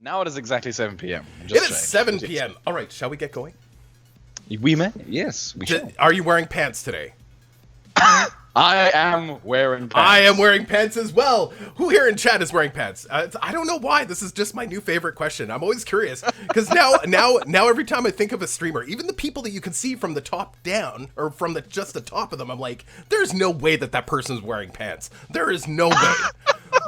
Now it is exactly 7 p.m. It is 7 p.m. All right, shall we get going? We may. Yes, we shall. Are you wearing pants today? I am wearing pants. I am wearing pants as well. Who here in chat is wearing pants? I don't know why. This is just my new favorite question. I'm always curious because now every time I think of a streamer, even the people that you can see from the top down or from just the top of them, I'm like, there's no way that person's wearing pants. There is no way.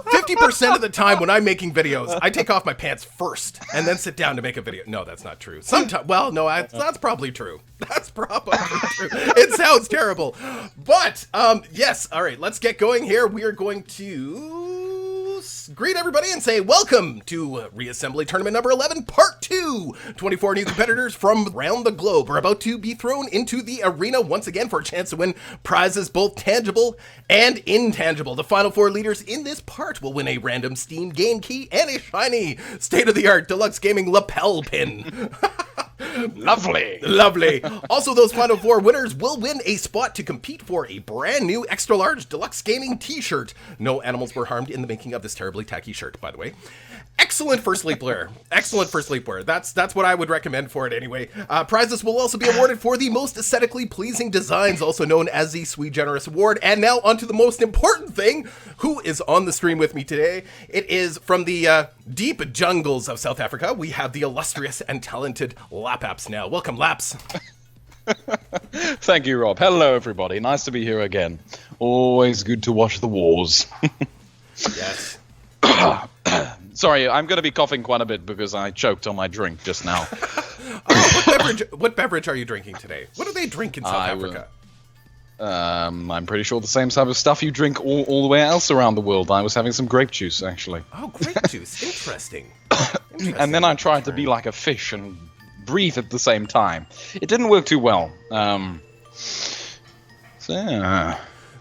50% of the time when I'm making videos, I take off my pants first and then sit down to make a video. No, that's not true. Sometimes, well, no, that's probably true. That's probably true. It sounds terrible. But, yes, all right, let's get going here. We are going to greet everybody and say welcome to Reassembly Tournament number 11, Part 2. 24 new competitors from around the globe are about to be thrown into the arena once again for a chance to win prizes both tangible and intangible. The final 4 leaders in this part will win a random Steam game key and a shiny state-of-the-art Deluks Gaming lapel pin. Lovely. Also, those final 4 winners will win a spot to compete for a brand new extra large Deluks Gaming t-shirt. No animals were harmed in the making of this terribly tacky shirt, by the way. Excellent for sleepwear. Excellent for sleepwear. That's what I would recommend for it anyway. Prizes will also be awarded for the most aesthetically pleasing designs, also known as the Sweet Generous Award. And now onto the most important thing. Who is on the stream with me today? It is from the deep jungles of South Africa. We have the illustrious and talented Lapsapnow. Welcome, Laps. Thank you, Rob. Hello, everybody. Nice to be here again. Always good to watch the wars. Yes. Sorry, I'm going to be coughing quite a bit because I choked on my drink just now. What beverage are you drinking today? What do they drink in South Africa? I'm pretty sure the same type of stuff you drink all the way else around the world. I was having some grape juice, actually. Oh, grape juice. Interesting. And then I tried to be like a fish and breathe at the same time. It didn't work too well.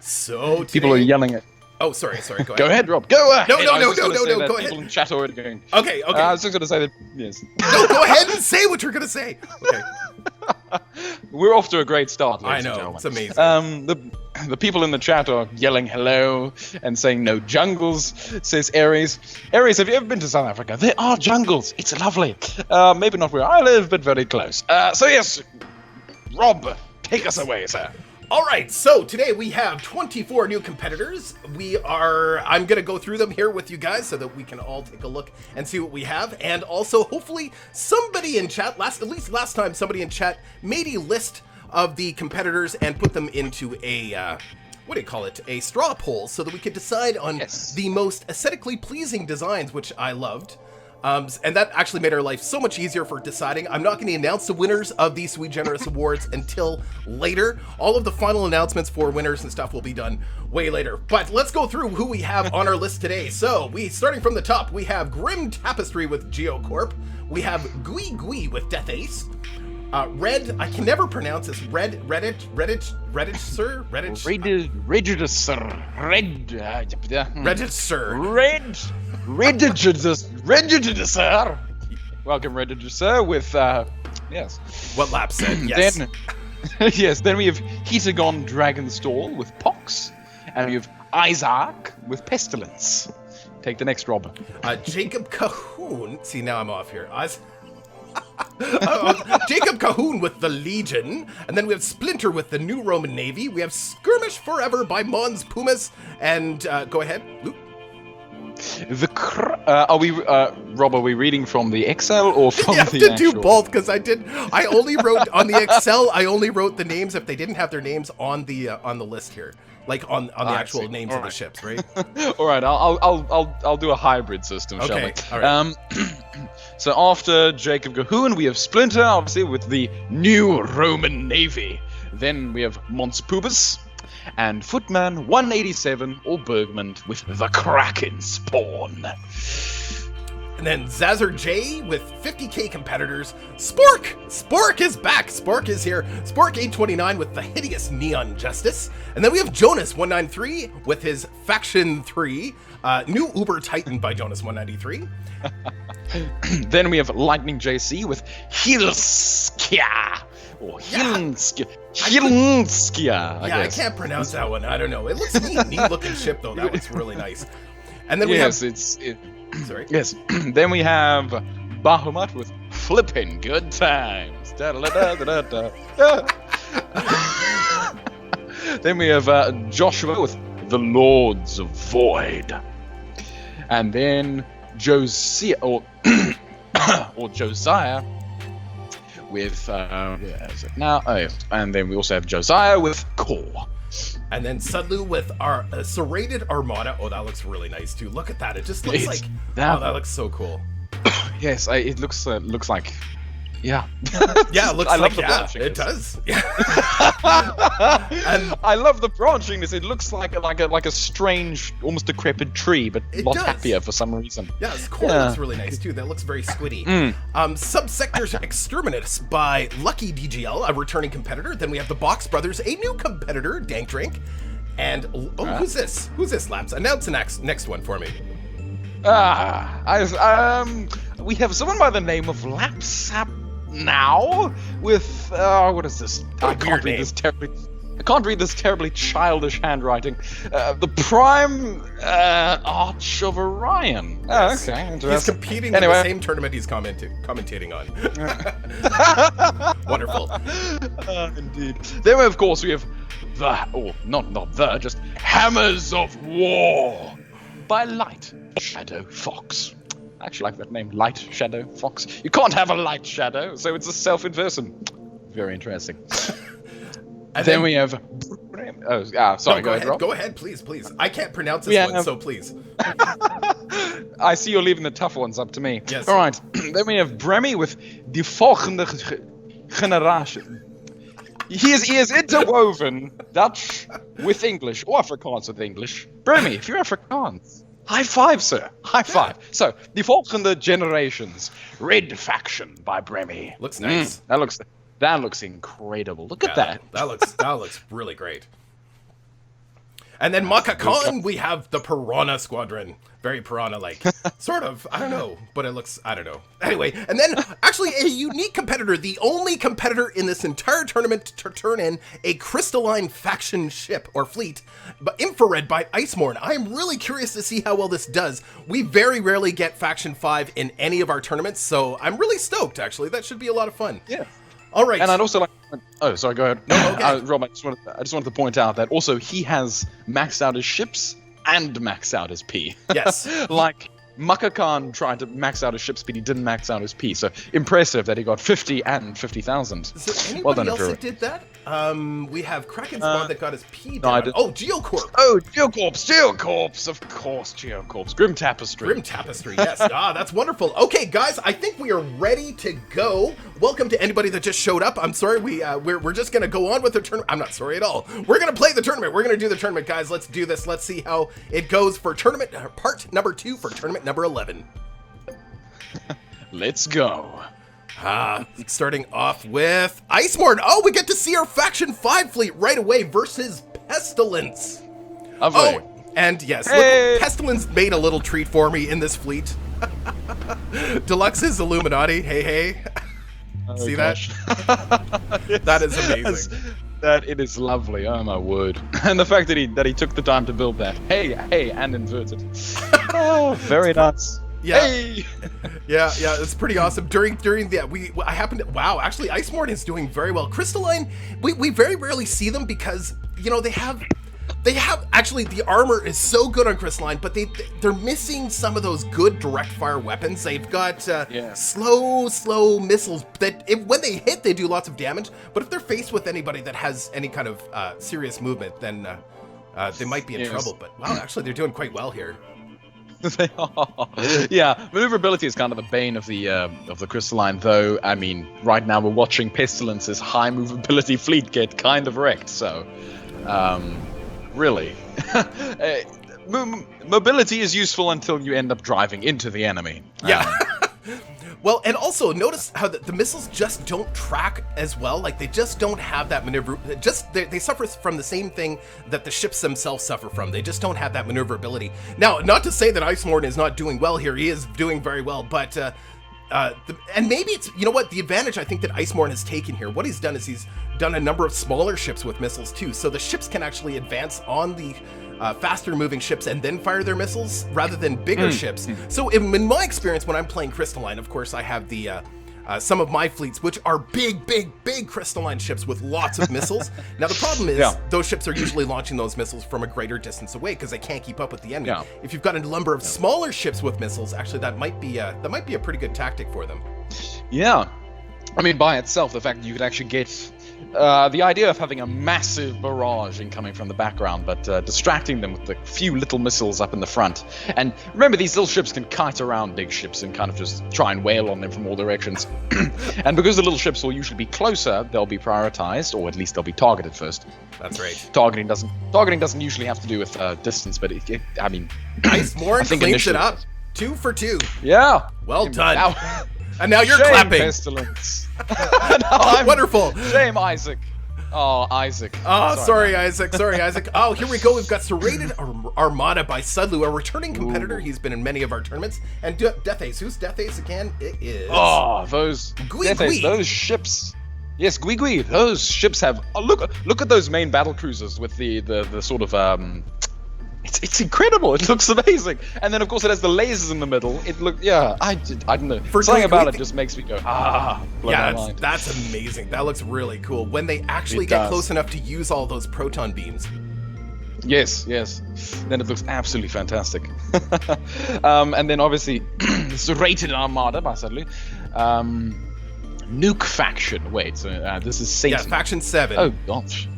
So people are yelling at... Oh, sorry, go ahead. Go ahead, Rob. Go ahead. No, go ahead. People in chat already going... Okay. I was just going to say that, yes. No, go ahead and say what you're going to say. Okay. We're off to a great start, I ladies and know, gentlemen. it's amazing. The people in the chat are yelling hello and saying no jungles, says Aries. Aries, have you ever been to South Africa? There are jungles. It's lovely. Maybe not where I live, but very close. So yes, Rob, take us away, sir. All right, so today we have 24 new competitors. I'm going to go through them here with you guys so that we can all take a look and see what we have. And also, hopefully, somebody in chat, at least last time, somebody in chat made a list of the competitors and put them into a, a straw poll so that we could decide on the most aesthetically pleasing designs, which I loved. And that actually made our life so much easier for deciding. I'm not going to announce the winners of these Sweet Generous Awards until later. All of the final announcements for winners and stuff will be done way later. But let's go through who we have on our list today. So, starting from the top, we have Grim Tapestry with GeoCorp. We have Gui with Death Ace. Red, I can never pronounce this. Reddit, sir? Sir. Welcome, Reddit, sir, with, yes. What Lap said, yes. Then, yes, then we have Hetagon Dragonstall with Pox, and we have Isaac with Pestilence. Take the next, Rob. Jacob Cahoon, see, now I'm off here. Jacob Cahoon with the Legion, and then we have Splinter with the New Roman Navy. We have Skirmish Forever by Mons Pumas, and go ahead, Luke. Rob, are we reading from the Excel or from the actual? You have to do both, because I only wrote on the Excel, I only wrote the names if they didn't have their names on the list here. Like on the actual names of the ships, right? All right, I'll do a hybrid system, shall we? Okay, all right. So after Jacob Cahoon, we have Splinter, obviously, with the New Roman Navy. Then we have Mons Pubis and Footman 187 or Bergman with the Kraken Spawn. And then Zazzer J with 50k competitors. Spork is back. Spork is here. Spork 829 with the hideous Neon Justice. And then we have Jonas 193 with his Faction 3. New Uber Titan by Jonas 193. Then we have Lightning JC with Hilskia. Or Hilskia. Hilskia, I guess. I can't pronounce that one. I don't know. It looks neat looking ship though. That was really nice. And then we have Sorry. Yes. Then we have Bahamut with flipping good times. Da-da-da-da-da-da. Then we have Joshua with the Lords of Void. And then Josiah, or Josiah with, and then we also have Josiah with Core. And then Sudlu with our serrated armada. Oh, that looks really nice too. Look at that. It just looks like, that looks so cool. Yes, it looks like, yeah. Yeah, it looks I like love the branching. it does. Yeah. And I love the branching. It looks like a strange, almost decrepit tree, but a lot happier for some reason. Yeah, its core looks really nice too. That looks very squiddy. Subsectors Exterminatus by Lucky DGL, a returning competitor. Then we have the Box Brothers, a new competitor, Dank Drink. And who's this? Who's this, Laps? Announce the next one for me. We have someone by the name of Lapsapnow with what is this? I can't read this terribly childish handwriting. The Prime Arch of Orion. Yes. Okay, interesting. He's competing in the same tournament he's commentating on. Wonderful. Indeed. Then, of course, we have just Hammers of War by Light Shadow Fox. I actually like that name, Light Shadow Fox. You can't have a light shadow, so it's a self-inversion. Very interesting. And then we have... sorry, go ahead, Rob. Go ahead, please. I can't pronounce this one, so please. I see you're leaving the tough ones up to me. Yes. All right. Then we have Bremy with Die Volgende Generation. He is interwoven Dutch with English, or Afrikaans with English. Bremy, if you're Afrikaans... High five, sir. High five. Yeah. So, Die Volgende Generations, Red Faction by Bremy. Looks nice. That looks incredible. Look at that. That looks really great. And then Makakan, we have the Piranha Squadron. Very Piranha-like. Sort of. I don't know. But it looks... I don't know. Anyway. And then, actually, a unique competitor. The only competitor in this entire tournament to turn in a crystalline faction ship or fleet. But Infrared by Icemorn. I'm really curious to see how well this does. We very rarely get Faction 5 in any of our tournaments. So I'm really stoked, actually. That should be a lot of fun. Yeah. All right. And I'd also like... Oh, sorry, go ahead. No, okay. Rob, I just wanted to point out that also he has maxed out his ships and maxed out his P. Yes. Like, Makakan tried to max out his ship speed, he didn't max out his P. So, impressive that he got 50 and 50,000. Is there anybody else that did that? We have Kraken Spawn that got his P down. Geocorp. Oh, Geocorps, of course, Geocorps. Grim Tapestry, yes. That's wonderful. Okay, guys, I think we are ready to go. Welcome to anybody that just showed up. I'm sorry, we're just gonna go on with the tournament. I'm not sorry at all. We're gonna play the tournament. We're gonna do the tournament, guys. Let's do this. Let's see how it goes for tournament part number 2 for tournament number 11. Let's go. Starting off with Icemorn. Oh, we get to see our Faction 5 fleet right away versus Pestilence. Lovely. Oh, and yes, hey. Look, Pestilence made a little treat for me in this fleet. Deluxe's Illuminati. Hey. See gosh. that? That is amazing. It is lovely. Oh my word! And the fact that he took the time to build that. Hey, and inverted. Oh, very nice. Yeah. Hey! yeah, it's pretty awesome. During the I happened to actually Icemorn is doing very well. Crystalline, we very rarely see them because they have actually the armor is so good on Crystalline, but they're missing some of those good direct fire weapons. They've got slow missiles that when they hit they do lots of damage, but if they're faced with anybody that has any kind of serious movement, then they might be in trouble. But wow, actually they're doing quite well here. They are. Yeah, maneuverability is kind of the bane of the Crystalline, though. I mean, right now we're watching Pestilence's high movability fleet get kind of wrecked, so really. Mobility is useful until you end up driving into the enemy. Yeah. Well, and also notice how the missiles just don't track as well. Like they just don't have that maneuver. They suffer from the same thing that the ships themselves suffer from. They just don't have that maneuverability. Now, not to say that Icemorn is not doing well here. He is doing very well, but and maybe it's, you know what, the advantage I think that Icemorn has taken here, what he's done is he's done a number of smaller ships with missiles too, so the ships can actually advance on the faster moving ships and then fire their missiles rather than bigger ships. So in my experience, when I'm playing Crystalline, of course I have the some of my fleets, which are big crystalline ships with lots of missiles. Now the problem is those ships are usually launching those missiles from a greater distance away because they can't keep up with the enemy. If you've got a number of smaller ships with missiles, actually that might be a pretty good tactic for them. Yeah, I mean, by itself, the fact that you could actually get the idea of having a massive barrage incoming from the background, but distracting them with the few little missiles up in the front. And remember, these little ships can kite around big ships and kind of just try and wail on them from all directions. And because the little ships will usually be closer, they'll be prioritized, or at least they'll be targeted first. That's right. Targeting doesn't usually have to do with distance, but I mean, Icemorn cleans it up. 2 for 2. Yeah. Well done. And now you're clapping. Pestilence. Wonderful. Shame, Isaac. Oh, Isaac. Oh, sorry, Isaac. Sorry, Isaac. Oh, here we go. We've got Serrated Armada by Sudlu, a returning competitor. Ooh. He's been in many of our tournaments. And Death Ace. Who's Death Ace again? It is... Oh, those... Death Ace, those ships... Yes, Gui. Those ships have... Oh, look at those main battle cruisers with the sort of... It's incredible. It looks amazing. And then, of course, it has the lasers in the middle. It look, I don't know. Something about it just makes me go, blow my mind. That's amazing. That looks really cool. When they actually get close enough to use all those proton beams. Yes. Then it looks absolutely fantastic. And then, obviously, it's rated Armada by Sudlu. Nuke Faction. Wait, so this is Satan. Yeah, Faction 7. Oh, gosh.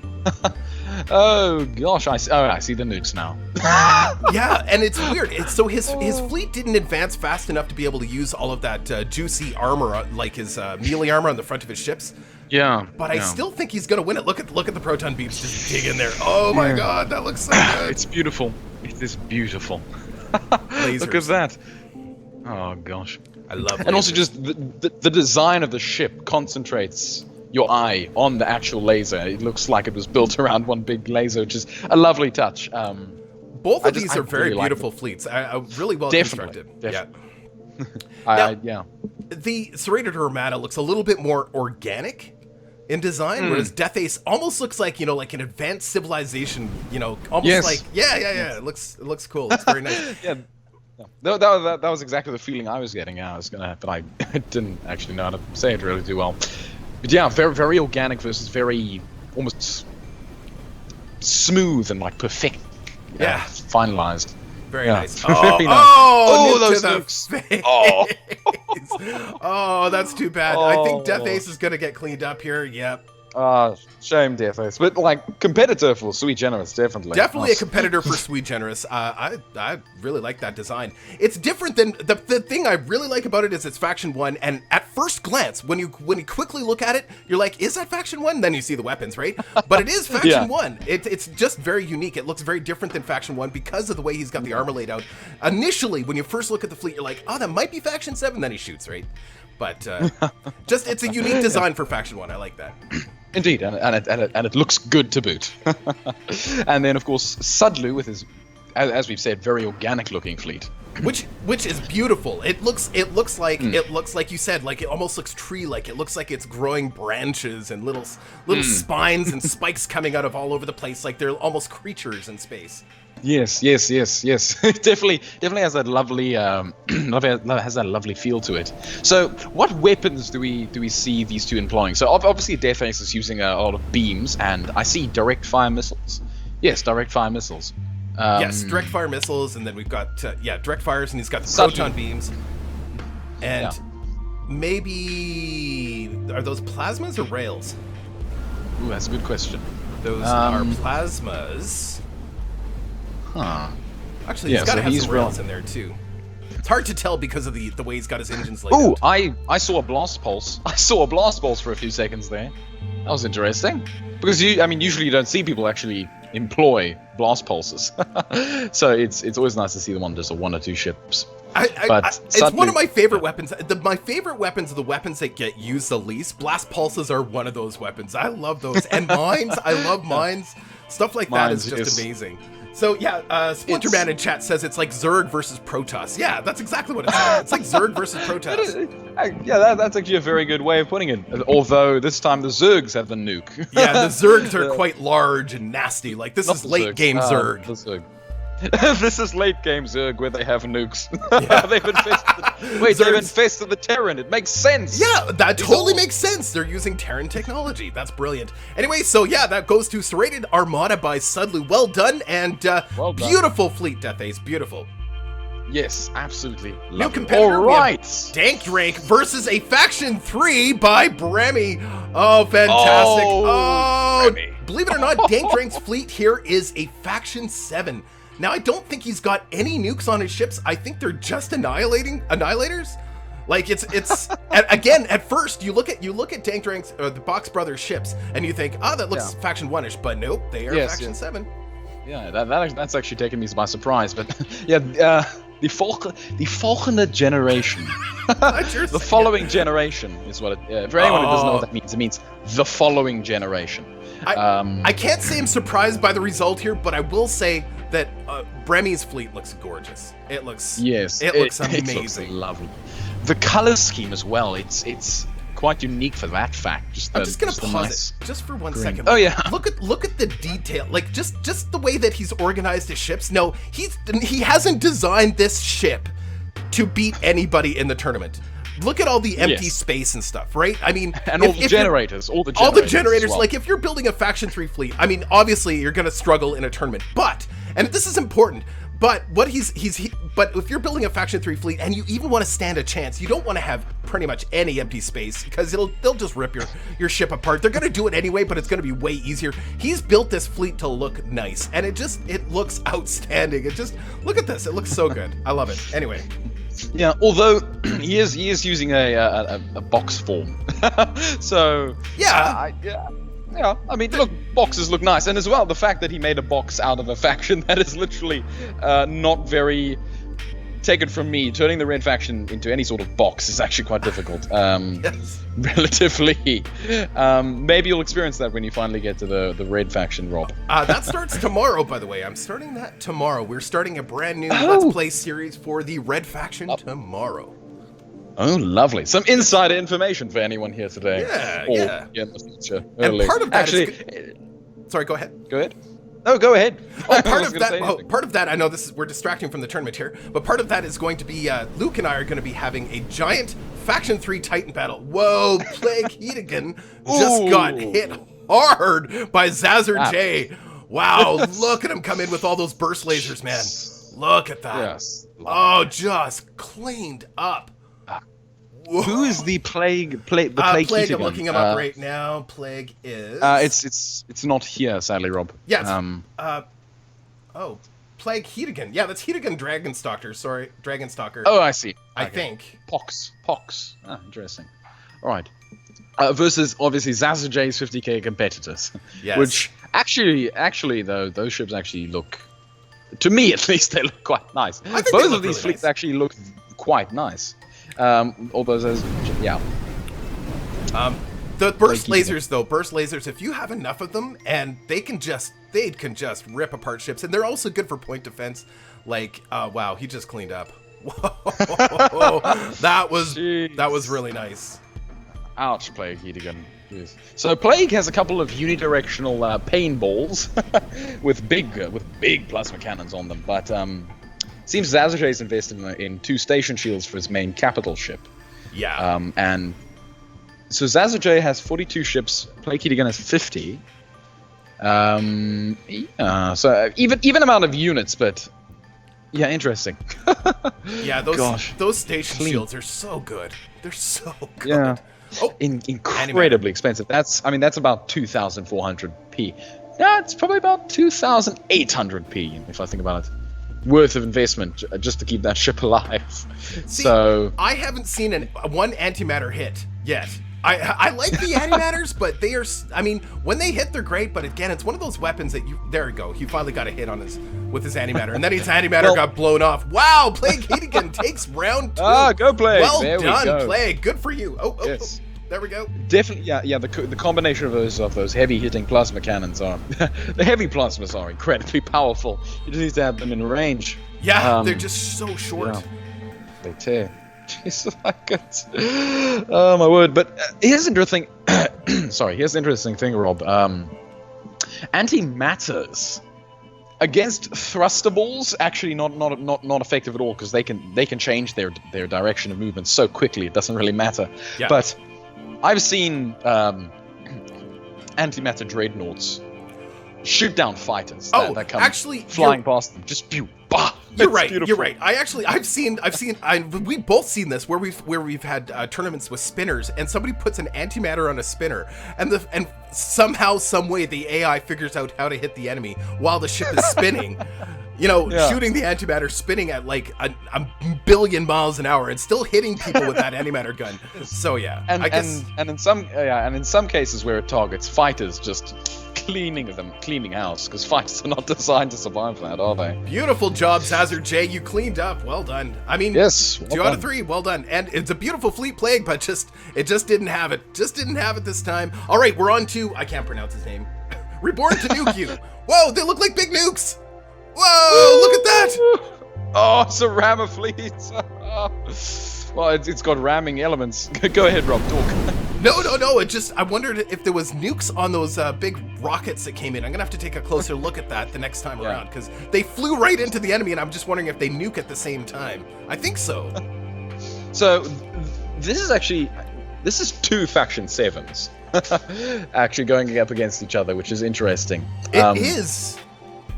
Oh gosh, I see the nukes now. Yeah, and it's weird. So his fleet didn't advance fast enough to be able to use all of that juicy armor, like his melee armor on the front of his ships. Yeah. But I still think he's gonna win it. Look at the proton beams just dig in there. Oh my god, that looks so good. It's beautiful. It is beautiful. Lasers. Look at that. Oh gosh. I love lasers. And also just the design of the ship concentrates your eye on the actual laser. It looks like it was built around one big laser, which is a lovely touch. Both of these are very beautiful fleets. Really well constructed. Definitely. Yeah. The Serrated Armada looks a little bit more organic in design, whereas Death Ace almost looks like, like an advanced civilization, almost like, It looks cool. It's very nice. Yeah. That was exactly the feeling I was getting. But I didn't actually know how to say it really too well. But yeah, very, very organic versus very almost smooth and like perfect. Finalized. Very nice. Very nice. Those nukes. Oh, that's too bad. I think Death Ace is gonna get cleaned up here. Yep. Shame, Death Ace. But like competitor for Sweet Generous, definitely. Definitely a competitor for Sweet Generous. I really like that design. It's different than the thing I really like about it is it's Faction 1, and at first glance, when you quickly look at it, you're like, is that Faction 1? Then you see the weapons, right? But it is Faction 1. It's just very unique. It looks very different than Faction 1 because of the way he's got the armor laid out. Initially, when you first look at the fleet, you're like, oh, that might be Faction 7. Then he shoots, right? But it's a unique design for Faction 1. I like that. Indeed, and it looks good to boot. And then, of course, Sudlu with his, as we've said, very organic-looking fleet, which is beautiful. It looks like you said, like it almost looks tree-like. It looks like it's growing branches and little spines and spikes coming out of all over the place, like they're almost creatures in space. Yes. It definitely has that lovely has that lovely feel to it. So, what weapons do we see these two employing? So, obviously, Death Ace is using a lot of beams, and I see direct fire missiles. Yes, direct fire missiles. Yes, direct fire missiles, and then we've got direct fires, and he's got the proton beams. And maybe are those plasmas or rails? Ooh, that's a good question. Those are plasmas. Huh. Actually, he's got to have some rails in there too. It's hard to tell because of the way he's got his engines laid out. I saw a blast pulse. I saw a blast pulse for a few seconds there. That was interesting. Because usually you don't see people actually employ blast pulses. So it's always nice to see them on just one or two ships. It's one of my favorite weapons. My favorite weapons are the weapons that get used the least. Blast pulses are one of those weapons. I love those. And mines. I love mines. Stuff like that is just amazing. So yeah, Splinterman in chat says it's like Zerg versus Protoss. Yeah, that's exactly what it's like. It's like Zerg versus Protoss. Yeah, that's actually a very good way of putting it. Although this time the Zergs have the nuke. Yeah, the Zergs are quite large and nasty. Like this is late game Zerg. The Zerg. This is late game Zerg where they have nukes. Yeah. They've infested the Terran. It makes sense. Yeah, that totally makes sense. They're using Terran technology. That's brilliant. Anyway, so yeah, that goes to Serrated Armada by Sudlu. Well done, and well done. Beautiful fleet, Death Ace. Beautiful. Yes, absolutely. New competitor. All right. Dank Rank versus a Faction 3 by Bremy. Oh, fantastic. Oh, believe it or not, Dank Rank's fleet here is a Faction 7. Now, I don't think he's got any nukes on his ships. I think they're just annihilators. Like it's again, at first you look at Dank Rank's the Box Brothers ships and you think, oh, that looks Faction 1-ish, but nope, they are Faction 7. Yeah, that's actually taken me by surprise, but yeah, the volgende generation. The following generation is what it, for anyone who doesn't know what that means, it means the following generation. I can't say I'm surprised by the result here, but I will say that Bremy's fleet looks gorgeous. It looks amazing. It looks lovely. The color scheme as well. It's quite unique for that fact. I'm just gonna pause it just for 1 second. Oh yeah. Look at the detail. Like just the way that he's organized his ships. No, he hasn't designed this ship to beat anybody in the tournament. Look at all the empty space and stuff, right? I mean, and all the generators. All the generators. Well. Like if you're building a Faction 3 fleet, I mean, obviously you're gonna struggle in a tournament. But, and this is important, but what but if you're building a Faction 3 fleet and you even want to stand a chance, you don't want to have pretty much any empty space because they'll just rip your ship apart. They're gonna do it anyway, but it's gonna be way easier. He's built this fleet to look nice, and it looks outstanding. Look at this. It looks so good. I love it. Anyway. Yeah, although he is using a box form, so yeah. I mean, look, boxes look nice, and as well the fact that he made a box out of a faction that is literally not very. Take it from me, turning the red faction into any sort of box is actually quite difficult. Yes. Relatively. Maybe you'll experience that when you finally get to the red faction, Rob. That starts tomorrow, by the way. I'm starting that tomorrow. We're starting a brand new Let's Play series for the red faction tomorrow. Oh, lovely. Some insider information for anyone here today. Yeah. In the future. And part of that sorry, go ahead. Go ahead. No, go ahead. Part of that, I know we're distracting from the tournament here, but part of that is going to be Luke and I are going to be having a giant Faction 3 Titan battle. Whoa, Plague Heatigan just got hit hard by Zazzer J. Wow, look at him come in with all those burst lasers, man. Look at that. Yes. Oh, just cleaned up. Who is the Plague? Plague I'm looking him up right now. Plague is. It's not here, sadly, Rob. Yes. Plague Heatigan. Yeah, that's Heatigan Dragonstalker. Sorry, Dragonstalker. Oh, I see. I think. Pox. Interesting. All right. Versus obviously Zazzer J's 50k competitors. Yes. Which actually though, those ships actually look, to me at least, they look quite nice. Both of these fleets actually look quite nice. All those, yeah. The burst lasers, though, if you have enough of them, and they can just rip apart ships, and they're also good for point defense. Like, wow, he just cleaned up. Whoa, that was really nice. Ouch, Plague Heatigan. Yes. So Plague has a couple of unidirectional pain balls with big plasma cannons on them, but seems Zazzer J is invested in 2 station shields for his main capital ship. Yeah. And so Zazzer J has 42 ships. Plague Heatigan has 50. So even amount of units, but yeah, interesting. Yeah, those station shields are so good. They're so good. Yeah. Oh, incredibly expensive. That's about 2,400p. Yeah, it's probably about 2,800p if I think about it. Worth of investment just to keep that ship alive. See, so I haven't seen one antimatter hit yet. I like the antimatters, but they are. I mean, when they hit, they're great. But again, it's one of those weapons that there we go. He finally got a hit on with his antimatter, and then his antimatter got blown off. Wow, Plague Heatigan takes round 2. Go Plague. Well there done, we go. Plague. Good for you. Yes. There we go. Definitely, yeah. The combination of those heavy hitting plasma cannons are the heavy plasmas are incredibly powerful. You just need to have them in range. Yeah, they're just so short. Yeah, they tear. Jeez, like it. Oh my word! But here's interesting. Sorry, here's the interesting thing, Rob. Antimatters against thrustables actually not effective at all, because they can change their direction of movement so quickly it doesn't really matter. Yeah. But I've seen antimatter dreadnoughts shoot down fighters that come actually, flying past them. Just pew, bah. You're right. You're right. We've both seen this where we've had tournaments with spinners, and somebody puts an antimatter on a spinner, and somehow, some way, the AI figures out how to hit the enemy while the ship is spinning. Shooting the antimatter, spinning at like a billion miles an hour, and still hitting people with that antimatter gun. So yeah, and in some cases where it targets fighters, just cleaning house, because fighters are not designed to survive that, are they? Beautiful job, Hazard J. You cleaned up. Well done. I mean, yes, 2 out of 3. Well done. And it's a beautiful fleet plague, but it just didn't have it. Just didn't have it this time. All right, we're on to, I can't pronounce his name. Reborn to nuke you. Whoa, they look like big nukes. Whoa, look at that. Oh, it's a rammer fleet. Well, it's got ramming elements. Go ahead, Rob, talk. No. I wondered if there was nukes on those big rockets that came in. I'm gonna have to take a closer look at that the next time around, because they flew right into the enemy, and I'm just wondering if they nuke at the same time. I think so. So this is 2 faction 7s actually going up against each other, which is interesting. It is.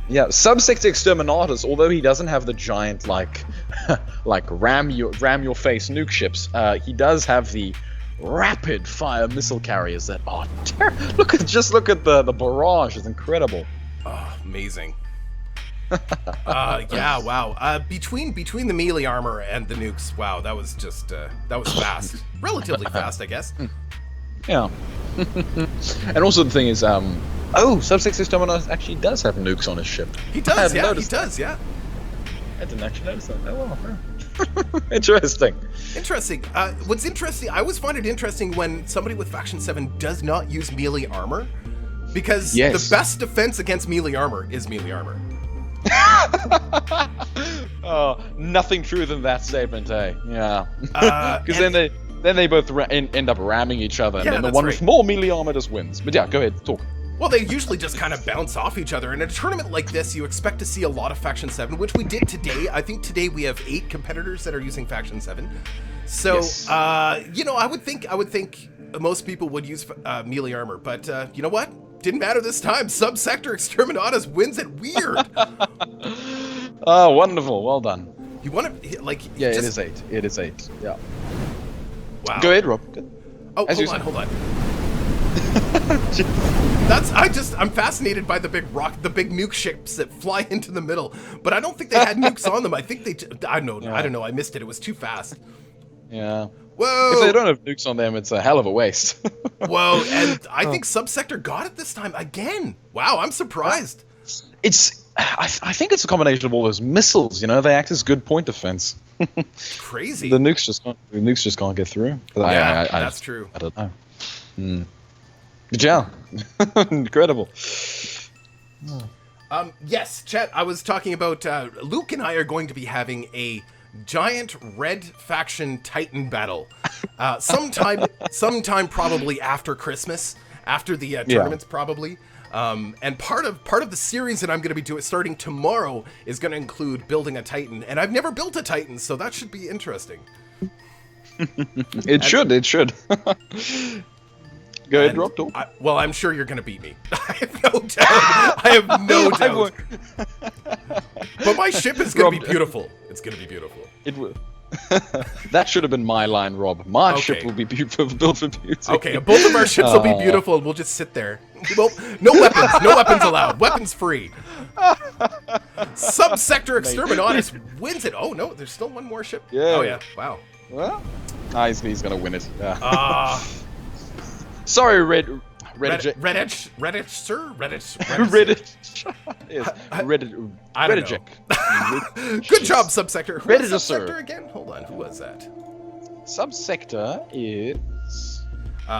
Yeah, Subsector Exterminatus, although he doesn't have the giant like ram your face nuke ships, he does have the rapid fire missile carriers that are look at the barrage. It's incredible. Oh, amazing. Yeah, wow. Between the melee armor and the nukes, wow, that was just that was fast. Relatively fast, I guess. Yeah. And also the thing is, Subsector Exterminatus actually does have nukes on his ship. He does, yeah. He does, yeah. I didn't actually notice that. Oh, well. Interesting. What's interesting, I always find it interesting when somebody with Faction 7 does not use melee armor, because the best defense against melee armor is melee armor. Oh, nothing truer than that statement, eh? Yeah. Because then they both end up ramming each other, and then the one with more melee armor just wins. But yeah, go ahead, talk. Well, they usually just kind of bounce off each other. In a tournament like this, you expect to see a lot of Faction 7, which we did today. I think today we have 8 competitors that are using Faction 7. So, yes. I would think most people would use melee armor, but you know what? Didn't matter this time. Subsector Exterminatus wins it weird. Oh, wonderful. Well done. You want to, Yeah, it is 8. It is 8. Yeah. Wow. Go ahead, Rob. Good. Oh, hold on. I'm fascinated by the big nuke ships that fly into the middle, but I don't think they had nukes on them. I think I don't know. I missed it. It was too fast. Yeah. Whoa. If they don't have nukes on them, it's a hell of a waste. Whoa, and I think Subsector got it this time again. Wow, I'm surprised. I think it's a combination of all those missiles. They act as good point defense. Crazy. The nukes just can't get through. Yeah, that's true. I don't know. Good job. Incredible. Yes, chat, I was talking about Luke and I are going to be having a giant red faction Titan battle sometime probably after Christmas, after the tournaments probably. And part of the series that I'm going to be doing starting tomorrow is going to include building a Titan, and I've never built a Titan, so that should be interesting. It should. Go ahead, Rob. Well, I'm sure you're going to beat me. I have no doubt. But my ship is going to be beautiful. It's going to be beautiful. It will. That should have been my line, Rob. My ship will be built for beauty. Okay, both of our ships will be beautiful, and we'll just sit there. Well, no weapons allowed. Weapons free. Subsector Exterminatus wins it. Oh no, there's still one more ship. Yeah. Oh yeah. Wow. Well, he's gonna win it. Yeah. Sorry, Reddit, sir. Yes, Reddit. Good job, Subsector. Who was Subsector again? Hold on, who was that? Subsector is.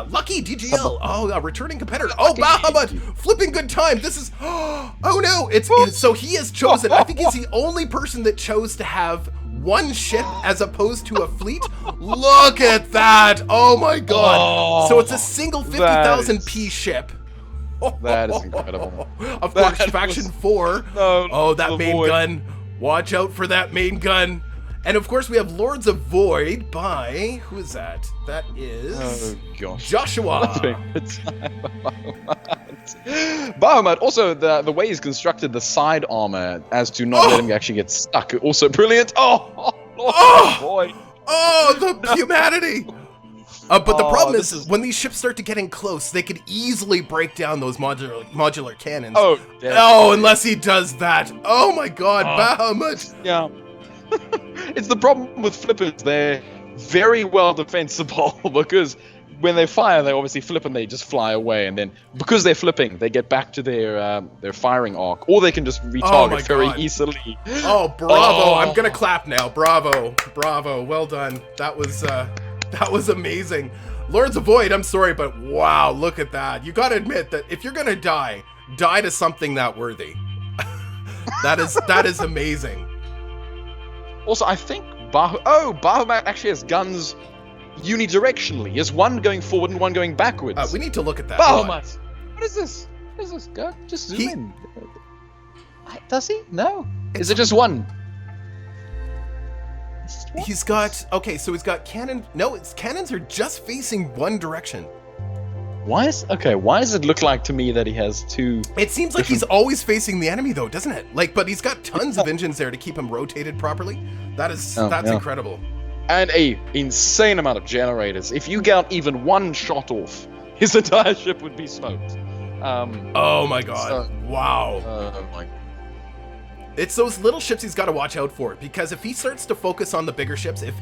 Lucky DGL. Oh, a returning competitor. Oh, Bahamut flipping good time. This is. Oh no! So he has chosen. I think he's the only person that chose to have one ship as opposed to a fleet. Look at that! Oh my god! So it's a single 50,000 P ship. That is incredible. Of course, Faction 4. Oh, that main gun. Watch out for that main gun. And of course, we have Lords of Void by... Who is that? That is... Joshua. Bahamut. Also, the way he's constructed the side armor as to not let him actually get stuck. Also brilliant. Lords of Void. The humanity. But the problem is when these ships start to getting close, they could easily break down those modular cannons. Unless he does that. Oh my god, Bahamut. Yeah. It's the problem with flippers. They're very well defensible because when they fire, they obviously flip and they just fly away. And then because they're flipping, they get back to their firing arc, or they can just retarget very easily. Oh, bravo! I'm gonna clap now. Bravo, bravo. Well done. That was amazing. Lords of Void. I'm sorry, but wow, look at that. You gotta admit that if you're gonna die to something that worthy. that is amazing. Also, I think Bahamut actually has guns unidirectionally. He has one going forward and one going backwards. We need to look at that. Bahamut! What is this? What is this? Go, just zoom in. Does he? No. Is it just one? He's got... Okay, so he's got cannon... No, cannons are just facing one direction. Why does it look like to me that he has two... It seems like he's always facing the enemy, though, doesn't it? But he's got tons of engines there to keep him rotated properly. That's incredible. And a insane amount of generators. If you get even one shot off, his entire ship would be smoked. Oh my god. Wow. Oh my. It's those little ships he's got to watch out for, because if he starts to focus on the bigger ships, if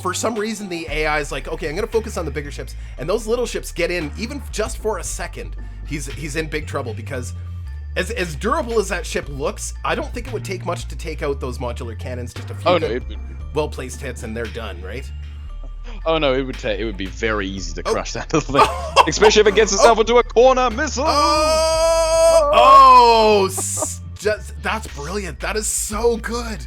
for some reason the AI is like, okay, I'm going to focus on the bigger ships, and those little ships get in, even just for a second, he's in big trouble, because as durable as that ship looks, I don't think it would take much to take out those modular cannons, just a few well-placed hits, and they're done, right? Oh no, it would be very easy to crush that little thing, especially if it gets itself into a corner missile. That's brilliant. That is so good.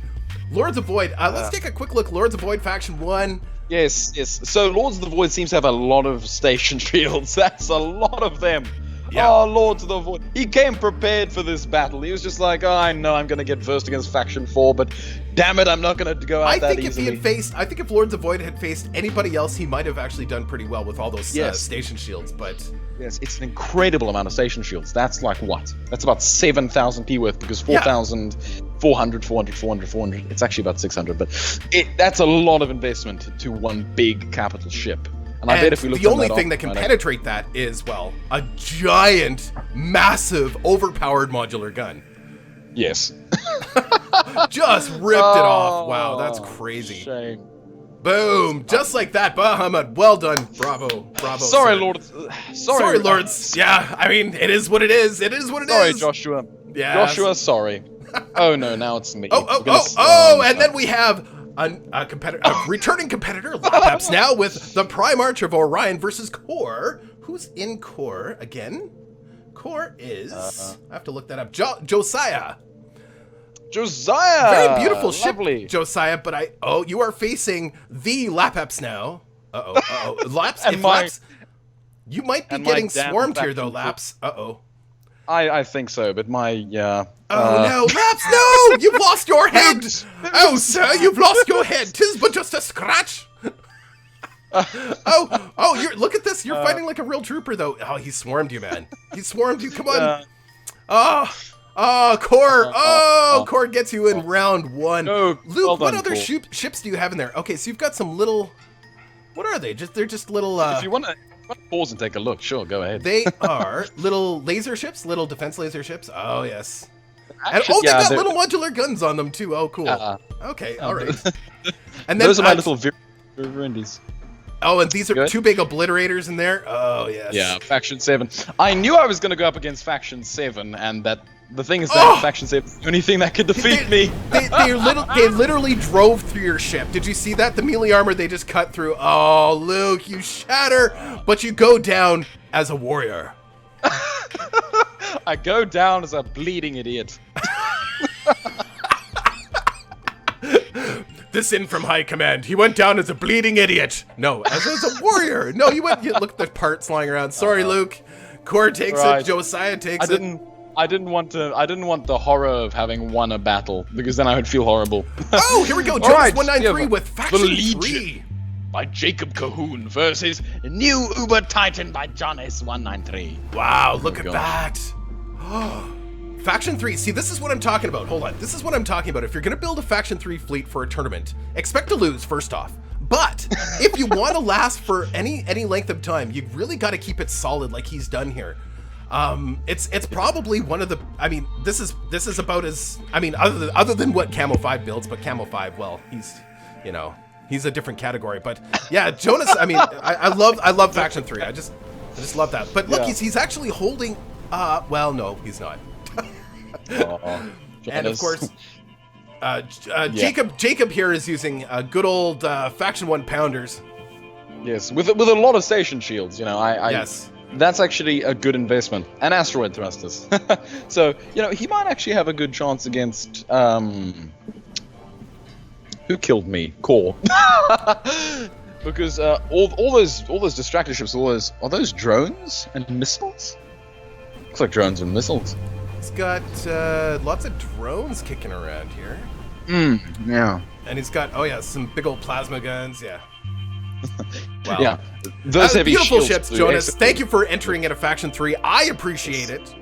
Lords of Void. Let's take a quick look. Lords of Void Faction 1. Yes. So Lords of the Void seems to have a lot of station shields. That's a lot of them. Yeah. Oh, Lords of the Void. He came prepared for this battle. He was just like, I know I'm going to get versed against Faction 4, but damn it, I'm not going to go out that easily. I think if Lords of Void had faced anybody else, he might have actually done pretty well with all those station shields, but... Yes, it's an incredible amount of station shields. That's like what? That's about 7,000 P worth, because 4,000, 400, 400, 400, 400. It's actually about 600, but that's a lot of investment to one big capital ship. And I bet if we look at the only thing that can penetrate that is, well, a giant, massive, overpowered modular gun. Yes. Just ripped it off. Wow, that's crazy. Shame. Boom! Just like that, Bahamut. Well done. Bravo. Bravo. Sorry, Lords. Sorry, Lords. Yeah, I mean, it is what it is. It is what it is. Sorry, Joshua. Yeah. Joshua, sorry. Oh no, now it's me. And then we have a competitor, a returning competitor, Lapsapnow, with the Prime Archer of Orion versus Core. Who's in Core again? Core is... I have to look that up. Josiah. Very beautiful ship, lovely. Josiah, but you are facing the Lapsapnow. Laps, you might be getting swarmed here, though, Laps. I think so, but my, no, Laps, no! You've lost your head! Oh, sir, you've lost your head! 'Tis but just a scratch! Look at this! You're fighting like a real trooper, though. Oh, he swarmed you, man. He swarmed you, come on! Core! Core gets you in round 1. No, Luke, what other ships do you have in there? Okay, so you've got some little... What are they? They're just little... If you want to pause and take a look, sure, go ahead. They are little laser ships, little defense laser ships. Oh, yes. Actually, and, they got little modular guns on them, too. Oh, cool. Okay, all right. And then, those are my little Virendies. Oh, and these are two big obliterators in there? Oh, yes. Yeah, Faction 7. I knew I was going to go up against Faction 7, and that the thing is that faction save is the only thing that could defeat me. They literally drove through your ship. Did you see that? The melee armor they just cut through. Oh, Luke, you shatter, but you go down as a warrior. I go down as a bleeding idiot. This in from high command. He went down as a bleeding idiot. No, as a warrior. No, you went. You look at the parts lying around. Sorry, Luke. Core takes it. Josiah takes it. I didn't want the horror of having won a battle, because then I would feel horrible. Oh, here we go. Jonas 193 with Faction 3. By Jacob Cahoon versus New Uber Titan by Jonas 193. Wow, look at that. Faction 3. See, this is what I'm talking about. Hold on. This is what I'm talking about. If you're going to build a Faction 3 fleet for a tournament, expect to lose, first off. But if you want to last for any length of time, you really got to keep it solid like he's done here. It's probably one of the, I mean, this is about as, I mean, other than what Camo 5 builds, but Camo 5, well, he's, you know, he's a different category. But yeah, Jonas, I mean, I love Faction 3. I just love that. But look, he's actually holding, well, no, he's not. And of course, Jacob here is using good old Faction 1 Pounders. Yes, with a lot of station shields, you know, yes. That's actually a good investment. And asteroid thrusters. So, you know, he might actually have a good chance against, who killed me? Core. Because all those distractor ships, are those drones and missiles? Looks like drones and missiles. He's got lots of drones kicking around here. Yeah. And he's got, oh yeah, some big old plasma guns, yeah. Wow. Yeah. Those heavy beautiful ships, Jonas. Thank you for entering at a Faction 3. I appreciate it.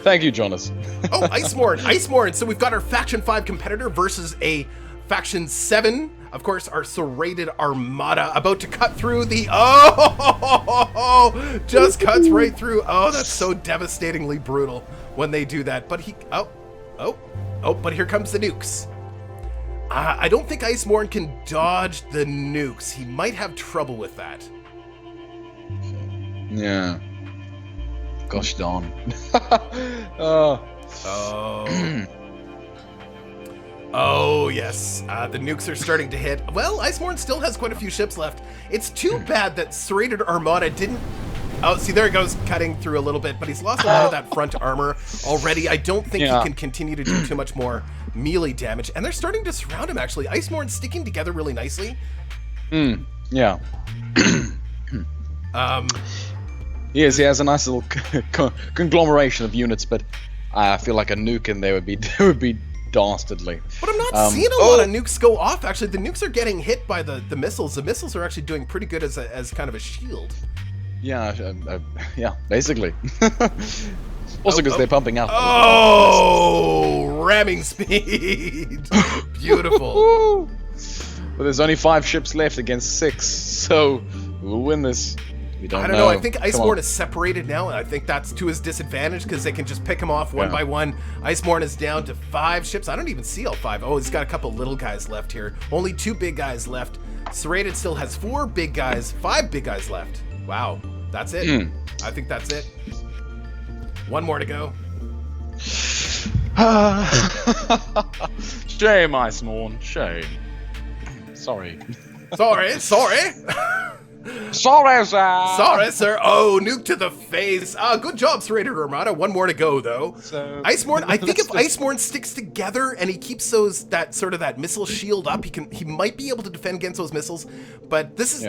Thank you, Jonas. Oh, Icemorn. So we've got our Faction 5 competitor versus a Faction 7. Of course, our serrated armada about to cut through the, just cuts right through. Oh, that's so devastatingly brutal when they do that. But but here comes the nukes. I don't think Icemorn can dodge the nukes. He might have trouble with that. Yeah. Gosh darn. Oh, yes. The nukes are starting to hit. Well, Icemorn still has quite a few ships left. It's too bad that Serrated Armada didn't... Oh, see, there it goes, cutting through a little bit, but he's lost a lot of that front armor already. I don't think he can continue to do too much more melee damage. And they're starting to surround him, actually. Icemorn's sticking together really nicely. Yeah. Yes, he has a nice little conglomeration of units, but I feel like a nuke in there would be dastardly. But I'm not seeing a lot of nukes go off. Actually, the nukes are getting hit by the missiles. The missiles are actually doing pretty good as kind of a shield. Yeah, basically. Also because they're pumping out. Oh, ramming speed. Beautiful. But there's only 5 ships left against 6, so we'll win this. We don't know. I think Icemorn is separated now, and I think that's to his disadvantage because they can just pick him off one by one. Icemorn is down to 5 ships. I don't even see all 5. Oh, he's got a couple little guys left here. Only 2 big guys left. Serrated still has 4 big guys, 5 big guys left. Wow, that's it. I think that's it. 1 more to go. Shame, Icemorn. Shame. Sorry. Sorry. Sorry, sir. Sorry, sir. Oh, nuke to the face. Good job, Serrated Armada. 1 more to go, though. So, Icemorn, I think if Icemorn sticks together and he keeps that missile shield up, he might be able to defend against those missiles. But this is,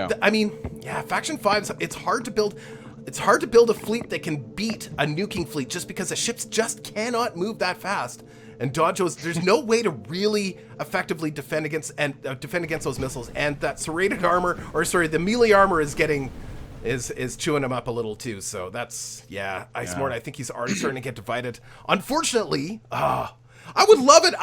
Faction 5, it's hard to build. It's hard to build a fleet that can beat a nuking fleet just because the ships just cannot move that fast. And dodge those. There's no way to really effectively defend against those missiles. And that serrated armor, the melee armor is chewing him up a little too. So that's Icemorn. I think he's already starting to get divided. Unfortunately, I would love it.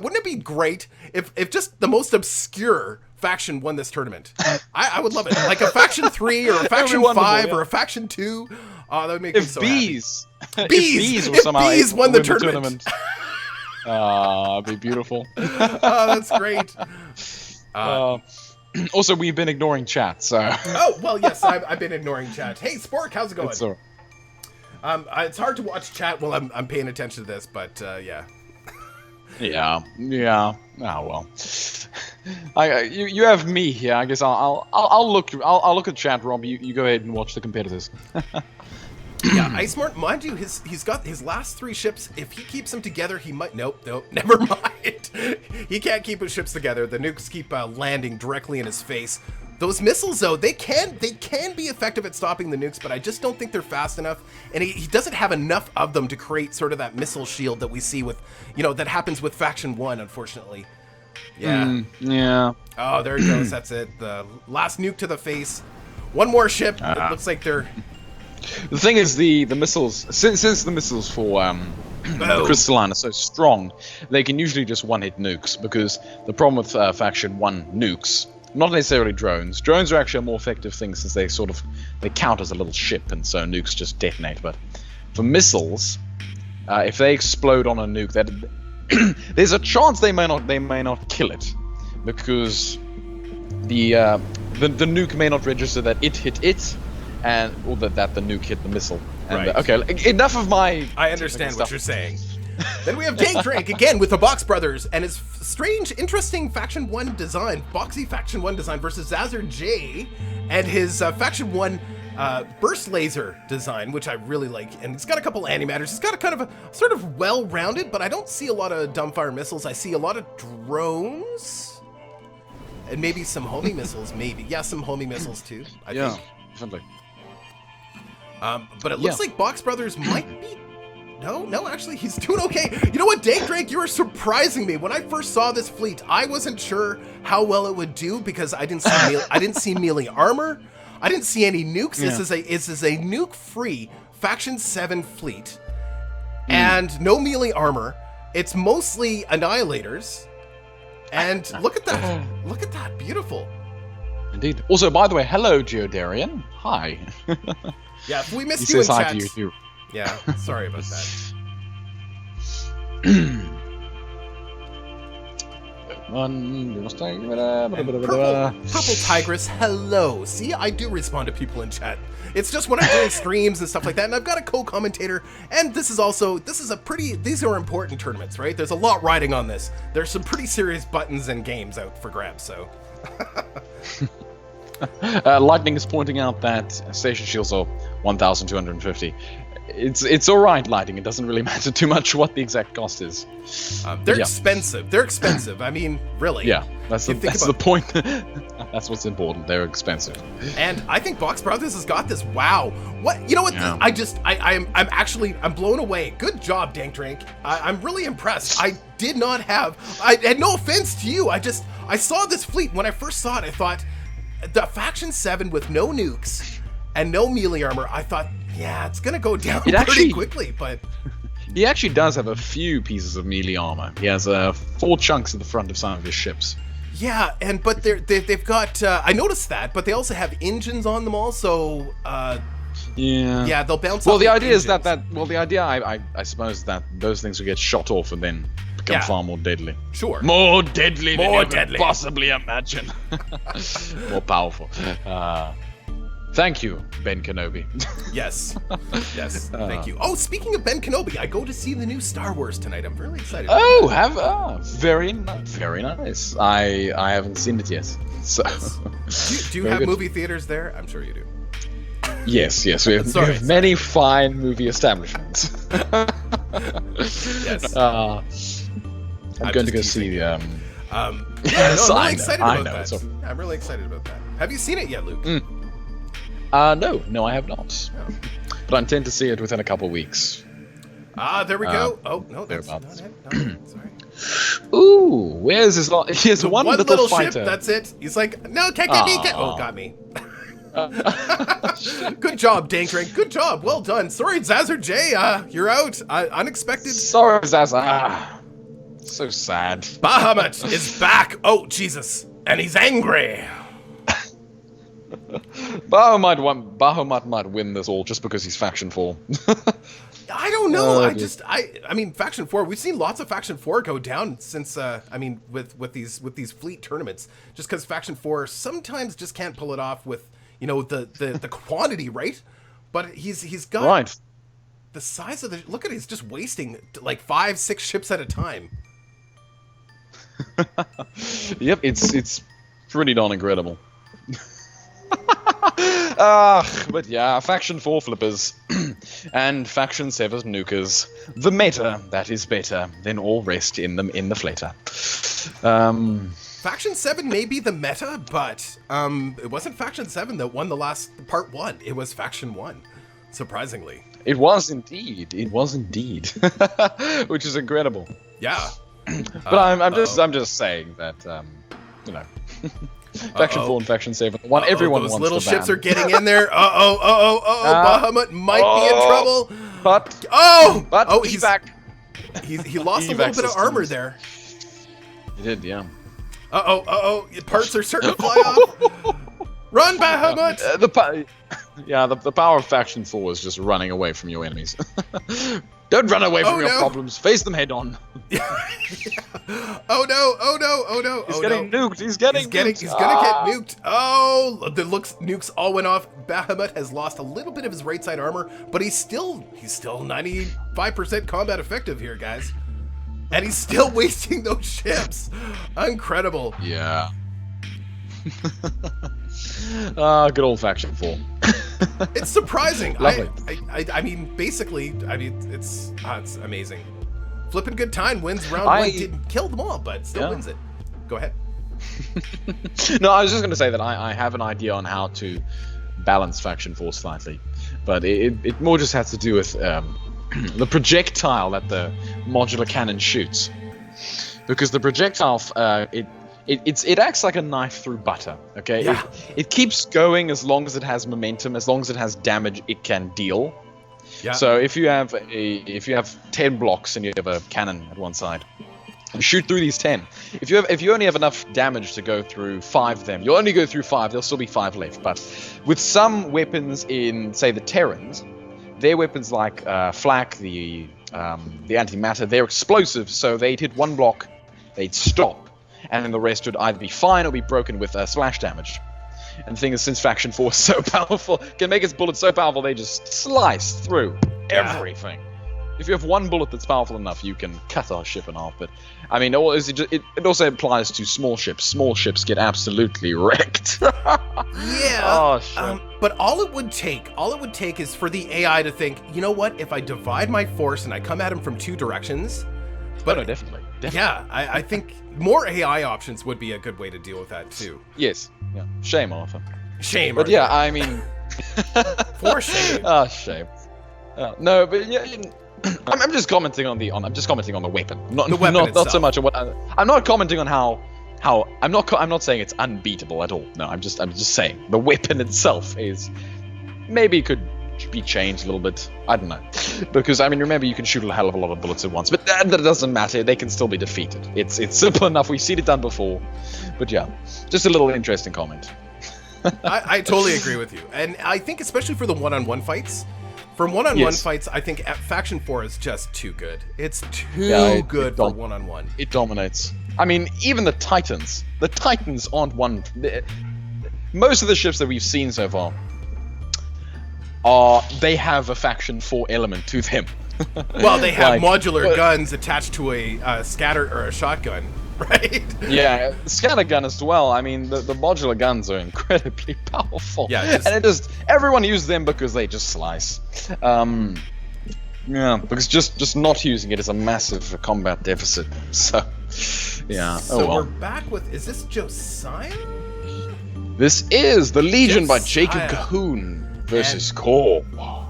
Wouldn't it be great if just the most obscure faction won this tournament? I would love it. Like a Faction 3 or a Faction 5 or a Faction 2. That would make me so happy. If Bees won the tournament. It'd be beautiful. That's great. Also, we've been ignoring chat, so. Oh, well, yes, I've been ignoring chat. Hey, Spork, how's it going? It's hard to watch chat while I'm paying attention to this, but yeah. Yeah. Oh well. You have me here. I guess I'll look at chat, Rob. You go ahead and watch the competitors. Yeah, Icemart, mind you, he's got his last 3 ships. If he keeps them together, he might. Nope, never mind. He can't keep his ships together. The nukes keep landing directly in his face. Those missiles, though, they can be effective at stopping the nukes, but I just don't think they're fast enough. And he doesn't have enough of them to create sort of that missile shield that we see with, that happens with Faction 1, unfortunately. Yeah. Yeah. Oh, there he goes. That's it. The last nuke to the face. One more ship. It looks like they're... The thing is, the missiles, since the missiles for the Crystalline are so strong, they can usually just one-hit nukes, because the problem with Faction 1 nukes, not necessarily drones. Drones are actually a more effective thing since they count as a little ship, and so nukes just detonate. But for missiles, if they explode on a nuke, there's a chance they may not kill it, because the nuke may not register that it hit it, or that the nuke hit the missile. And, right. Okay, enough of my... I understand what you're saying. Then we have Dank Drake again with the Box Brothers and his strange, interesting Faction 1 design, boxy Faction 1 design versus Zazar J and his Faction 1 burst laser design, which I really like. And he's got a couple antimatters. He's got a kind of a sort of well-rounded, but I don't see a lot of dumbfire missiles. I see a lot of drones and maybe some homing missiles, maybe. Yeah, some homing missiles too, I think. Definitely. But it looks like Box Brothers might be... No, actually, he's doing okay. You know what, Dank Drake, you are surprising me. When I first saw this fleet, I wasn't sure how well it would do because I didn't see melee armor. I didn't see any nukes. Yeah. This is a nuke-free Faction 7 fleet, and no melee armor. It's mostly annihilators. And look at that! Look at that! Beautiful. Indeed. Also, by the way, hello, Geodarian. Hi. Yeah, if we missed you in says hi chat. to you too. Yeah, sorry about that. Purple Tigress, hello. See, I do respond to people in chat. It's just when I'm doing streams and stuff like that, and I've got a co-commentator, and these are important tournaments, right? There's a lot riding on this. There's some pretty serious buttons and games out for grabs, so... Lightning is pointing out that station shields are 1,250. It's all right, Lightning. It doesn't really matter too much what the exact cost is. They're expensive. They're expensive. I mean, really. Yeah, that's the point. That's what's important. They're expensive. And I think Box Brothers has got this. Wow. What? You know what? Yeah. I'm blown away. Good job, Dank Drink. I'm really impressed. I had no offense to you. I saw this fleet. When I first saw it, I thought, the Faction 7 with no nukes and no melee armor, I thought, yeah, it's gonna go down pretty quickly, but... He actually does have a few pieces of melee armor. He has 4 chunks at the front of some of his ships. Yeah, but they've got... I noticed that, but they also have engines on them all, so... Yeah, they'll bounce off. Well, the idea is that I suppose that those things will get shot off and then become far more deadly. Sure. More deadly than you can possibly imagine. More powerful. Thank you, Ben Kenobi. Yes, thank you. Oh, speaking of Ben Kenobi, I go to see the new Star Wars tonight. I'm really excited. Very nice. I haven't seen it yet. So. Do you have movie theaters there? I'm sure you do. Yes, we have many fine movie establishments. Yes. I'm going to go see the. I'm really excited about that. I'm really excited about that. Have you seen it yet, Luke? No, I have not. Oh. But I intend to see it within a couple weeks. There we go. Oh no, that's not it. Sorry. Ooh, where's his? He has one little fighter. Ship. That's it. He's like, no, can't get me. Got me. Good job, Dank Drink. Good job. Well done. Sorry, Zazar J. You're out. Unexpected. Sorry, Zazar. So sad. Bahamut is back. Oh, Jesus. And he's angry. Bahamut might win this all just because he's Faction 4. I don't know. I mean, Faction 4. We've seen lots of Faction 4 go down since. With these fleet tournaments, just because Faction 4 sometimes just can't pull it off with the quantity, right? But he's got right. the size of the... Look at it, he's just wasting like 5-6 ships at a time. Yep, it's pretty darn incredible. But yeah, Faction 4 flippers and Faction 7 nukers. The meta that is better than all rest in the flater. Faction 7 may be the meta, but it wasn't Faction 7 that won the last part 1. It was Faction 1, surprisingly. It was indeed. It was indeed. Which is incredible. Yeah. But I'm just saying that you know, Faction 4 and Faction 7, everyone those wants little to ban. ships are getting in there. Bahamut might be in trouble. But he's back. He lost a little bit of armor there. He did, yeah. Parts are starting to fly off. Run, Bahamut! The power of Faction 4 is just running away from your enemies. Don't run away from your problems. Face them head on. Oh no! He's getting nuked. He's gonna get nuked. Oh, the nukes all went off. Bahamut has lost a little bit of his right side armor, but he's still 95% combat effective here, guys. And he's still wasting those ships. Incredible. Yeah. Good old Faction 4. It's surprising. Lovely. I mean, basically, it's amazing. Flipping Good Time wins round 1. Didn't kill them all, but still wins it. Go ahead. No, I was just going to say that I have an idea on how to balance Faction 4 slightly, but it more just has to do with the projectile that the modular cannon shoots, because the projectile it acts like a knife through butter. Okay, yeah. It keeps going as long as it has momentum, as long as it has damage it can deal. Yeah. So if you have 10 blocks and you have a cannon at one side, you shoot through these 10. If you only have enough damage to go through 5 of them, you'll only go through 5. There'll still be 5 left. But with some weapons in, say, the Terrans, their weapons like flak, the antimatter, they're explosive, so they'd hit one block, they'd stop, and then the rest would either be fine or be broken with splash damage. And the thing is, since Faction 4 is so powerful, can make its bullets so powerful, they just slice through everything. If you have one bullet that's powerful enough, you can cut our ship in half. But I mean, it also applies to small ships. Small ships get absolutely wrecked. Yeah. Oh shit. But all it would take is for the AI to think, you know what? If I divide my force and I come at him from 2 directions. But no, definitely. Yeah, I think more AI options would be a good way to deal with that too. Yes. Yeah. Shame, Arthur. Shame. But Arthur. yeah, I mean. For shame. Ah, shame. No, but yeah. I'm just commenting on the weapon, not the weapon not so much on what I'm not commenting on how I'm not saying it's unbeatable at all. No, I'm just saying the weapon itself is maybe could be changed a little bit. I don't know, because I mean, remember, you can shoot a hell of a lot of bullets at once, but that doesn't matter. They can still be defeated. It's simple enough. We've seen it done before. But yeah, just a little interesting comment. I totally agree with you, and I think especially for the one-on-one fights. For one-on-one fights, I think Faction 4 is just too good. It's too good for one-on-one. It dominates. I mean, even the Titans aren't one. Most of the ships that we've seen so far they have a Faction 4 element to them. Well, they have modular guns attached to a scatter or a shotgun, right? Yeah, scatter gun as well. I mean, the modular guns are incredibly powerful. Yeah, and everyone uses them because they just slice. Yeah, because just not using it is a massive combat deficit. So, yeah. So we're back with, is this Josiah? This is the Legion by Jacob Cahoon versus Corp.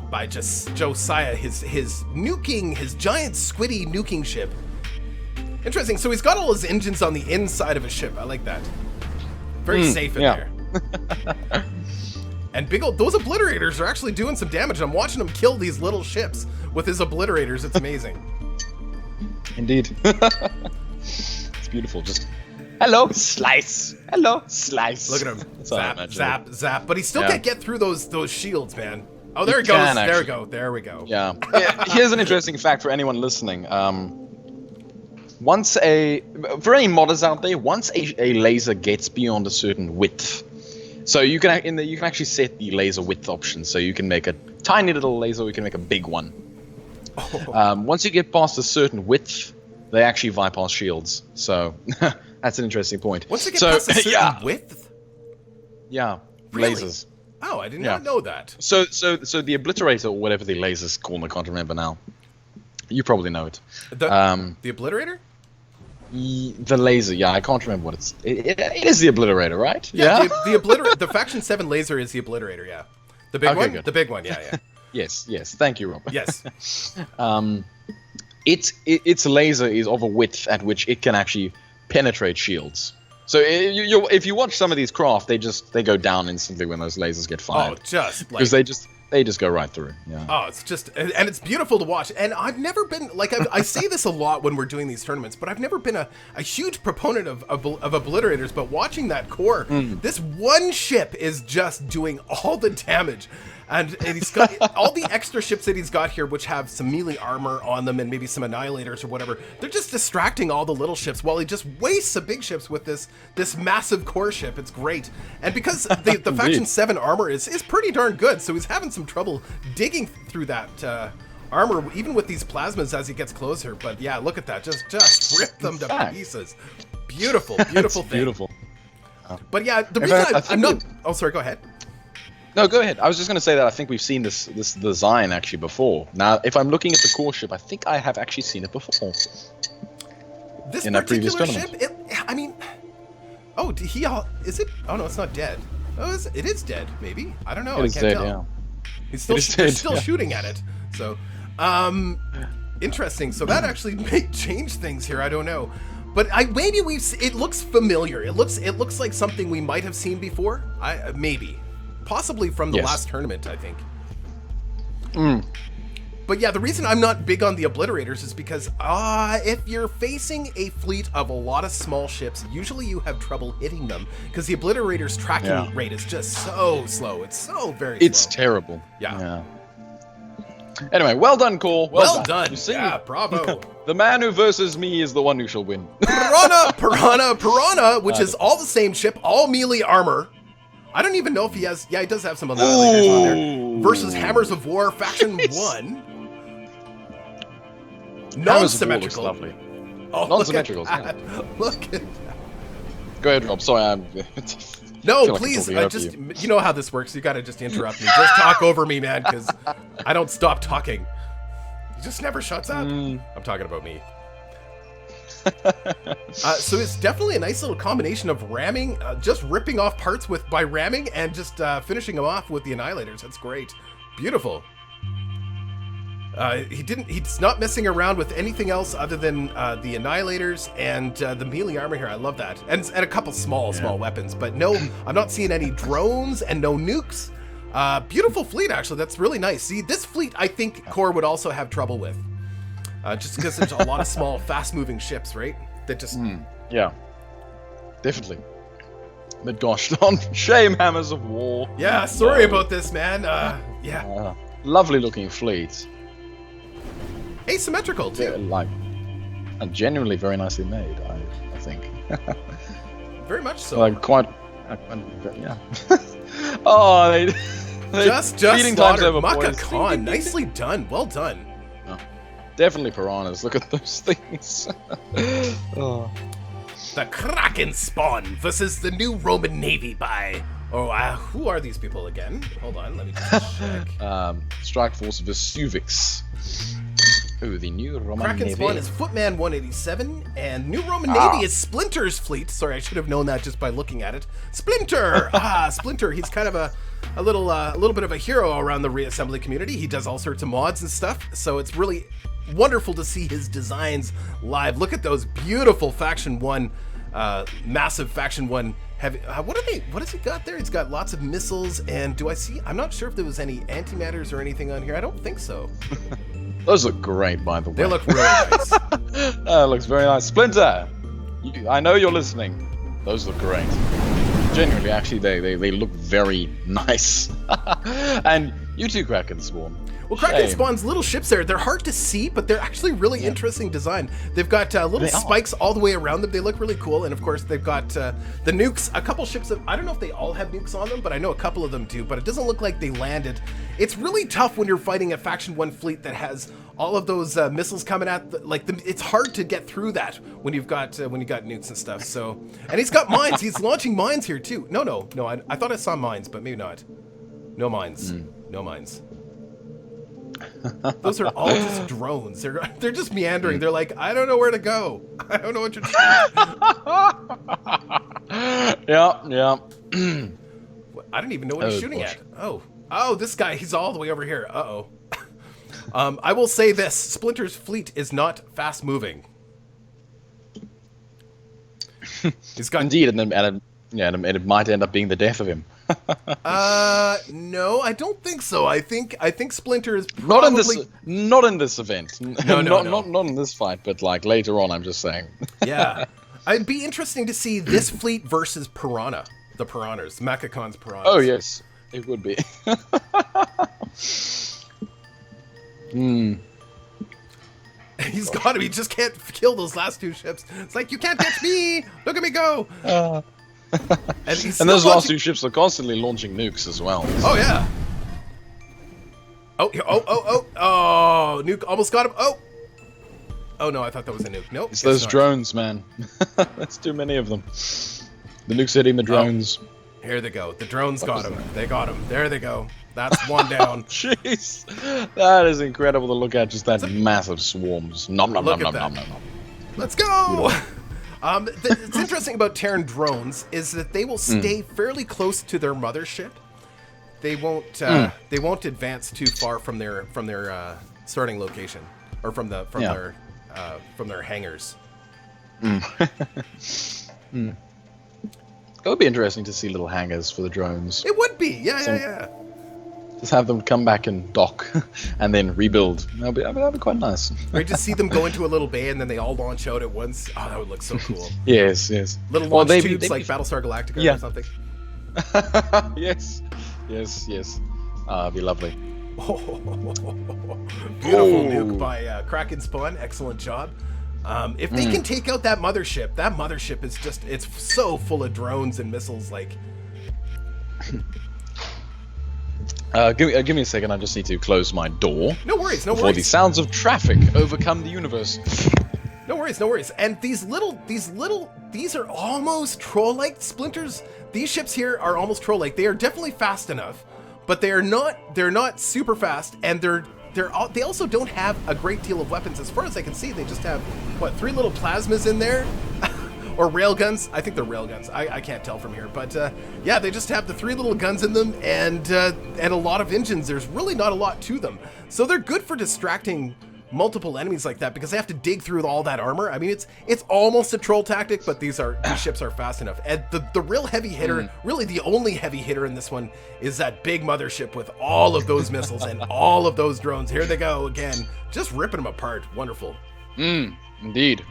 By just Josiah, his giant squiddy nuking ship. Interesting. So he's got all his engines on the inside of his ship. I like that. Very safe in there. And those obliterators are actually doing some damage. I'm watching him kill these little ships with his obliterators. It's amazing. Indeed. It's beautiful. Just hello, slice. Hello, slice. Look at him. Zap. But he still can't get through those shields, man. Oh, there he goes. There we go. Yeah. Here's an interesting fact for anyone listening. For any modders out there, once a laser gets beyond a certain width, so you can actually set the laser width option. So you can make a tiny little laser, or you can make a big one. Once you get past a certain width, they actually bypass shields. So that's an interesting point. Once you get past a certain width? Yeah, Really? lasers. Oh, I did not know that. So the Obliterator, or whatever the laser's called, I can't remember now. You probably know it. The Obliterator? The laser, yeah, I can't remember what it's. It is the Obliterator, right? Yeah. The Faction 7 laser is the Obliterator, yeah. The big one? Good. The big one, yeah. Yes. Thank you, Rob. Yes. Its laser is of a width at which it can actually penetrate shields. So if you watch some of these craft, they go down instantly when those lasers get fired. Oh, just like... Because they just go right through. Yeah. Oh, it's just, and it's beautiful to watch. And I've never been, like, I say this a lot when we're doing these tournaments, but I've never been a huge proponent of Obliterators, but watching that core, this one ship is just doing all the damage. And he's got all the extra ships that he's got here, which have some melee armor on them and maybe some annihilators or whatever. They're just distracting all the little ships while he just wastes the big ships with this massive core ship. It's great. And because the Faction 7 armor is pretty darn good, so he's having some trouble digging through that armor, even with these plasmas as he gets closer. But yeah, look at that. Just rip them to pieces. Beautiful thing. Beautiful. But yeah, the reason I'm not... Oh, sorry, go ahead. No, go ahead. I was just going to say that I think we've seen this design actually before. Now, if I'm looking at the core ship, I think I have actually seen it before. This in that previous particular tournament. ship, I mean, oh, is it? Oh no, it's not dead. Oh, it is dead. Maybe, I don't know. It is dead. Yeah. He's still shooting at it. So, interesting. So that actually may change things here. I don't know, but maybe it looks familiar. It looks like something we might have seen before. Maybe. Possibly from the last tournament, I think. But yeah, the reason I'm not big on the Obliterators is because if you're facing a fleet of a lot of small ships, usually you have trouble hitting them because the Obliterator's tracking rate is just so slow. It's so very slow. It's terrible. Yeah. Anyway, well done, Cole. Well done. You see? Yeah, bravo. The man who versus me is the one who shall win. Piranha, which is all the same ship, all melee armor. I don't even know if he has... Yeah, he does have some annihilators on there. Versus Hammers of War, Faction 1. Non-symmetrical. Lovely. Oh, non-symmetrical. Look at that. Go ahead, Rob. Sorry, I'm... No, please. You know how this works. You got to just interrupt me. Just talk over me, man, because I don't stop talking. He just never shuts up. I'm talking about me. So it's definitely a nice little combination of ramming, just ripping off parts by ramming, and just finishing them off with the annihilators. That's great. Beautiful. He's not messing around with anything else other than the annihilators and the melee armor here. I love that. And a couple small weapons, but no, I'm not seeing any drones and no nukes. Beautiful fleet, actually. That's really nice. See, this fleet, I think Core would also have trouble with. Just because there's a lot of small, fast-moving ships, right? That just... Yeah. Definitely. But gosh, shame, Hammers of War. Yeah, sorry about this, man. Lovely-looking fleet. Asymmetrical, too. And genuinely very nicely made, I think. Very much so. Quite... yeah. Oh, they just slaughtered Maka Khan. Nicely done. Well done. Definitely piranhas. Look at those things. The Kraken spawn versus the new Roman Navy by... who are these people again? Hold on, let me just check. Strike Force Vesuvix. Ooh, the new Roman Kraken Navy. spawn is Footman 187, and new Roman Navy is Splinter's fleet. Sorry, I should have known that just by looking at it. Splinter! Splinter. He's kind of a little bit of a hero around the reassembly community. He does all sorts of mods and stuff, so it's really wonderful to see his designs live. Look at those beautiful Faction 1, massive Faction 1 heavy. What has he got there? He's got lots of missiles, and I'm not sure if there was any antimatters or anything on here. I don't think so. Those look great, by the way. They look really nice. That looks very nice. Splinter, I know you're listening. Those look great. Genuinely, actually, they look very nice. And you too, Kraken Swarm. Well, Kraken Spawn's little ships there, they're hard to see, but they're actually really interesting design. They've got little spikes all the way around them. They look really cool. And of course, they've got the nukes. A couple ships, I don't know if they all have nukes on them, but I know a couple of them do. But it doesn't look like they landed. It's really tough when you're fighting a Faction 1 fleet that has all of those missiles coming at, it's hard to get through that when you've got nukes and stuff. So, and he's got mines. He's launching mines here too. No. I thought I saw mines, but maybe not. No mines. No mines. Those are all just drones. They're just meandering. They're like, I don't know where to go. I don't know what you're doing. Yeah. I don't even know what he's shooting at. Oh, this guy, he's all the way over here. Uh-oh. I will say this, Splinter's fleet is not fast moving. He's got Indeed, and it might end up being the death of him. No, I don't think so. I think Splinter is probably... not in this event. No. Not in this fight, but like later on. I'm just saying. Yeah, it'd be interesting to see this fleet versus Piranha, the Piranhas, Mechacon's Piranhas. Oh yes, it would be. He's got him. He just can't kill those last two ships. It's like, you can't catch me. Look at me go. And those last two ships are constantly launching nukes as well. Oh yeah. Oh, nuke almost got him. Oh no, I thought that was a nuke. Nope. It's those drones, man. That's too many of them. The nuke's hitting the drones. Here they go. The drones got him. They got him. There they go. That's one down. Jeez, that is incredible to look at. Just that massive swarms. Nom. Let's go. What's interesting about Terran drones is that they will stay fairly close to their mothership. They won't advance too far from their starting location, or from their hangars. It would be interesting to see little hangars for the drones. It would be, yeah. Just have them come back and dock, and then rebuild. That'd be quite nice. Or just see them go into a little bay and then they all launch out at once. Oh, that would look so cool. Yes. Little launch tubes like Battlestar Galactica or something. Yes. It'd be lovely. Beautiful nuke by Kraken Spawn. Excellent job. If they can take out that mothership is just, it's so full of drones and missiles, like... Give me a second, I just need to close my door. No worries. Before the sounds of traffic overcome the universe. No worries. And these are almost troll-like Splinters. These ships here are almost troll-like. They are definitely fast enough, but they're not super fast, and they also don't have a great deal of weapons. As far as I can see, they just have, 3 little plasmas in there? Or railguns. I think they're railguns. I can't tell from here. But yeah, they just have the 3 little guns in them and a lot of engines. There's really not a lot to them. So they're good for distracting multiple enemies like that because they have to dig through all that armor. I mean, it's almost a troll tactic, but these ships are fast enough. And the real heavy hitter, really the only heavy hitter in this one, is that big mothership with all of those missiles and all of those drones. Here they go again, just ripping them apart. Wonderful. Indeed.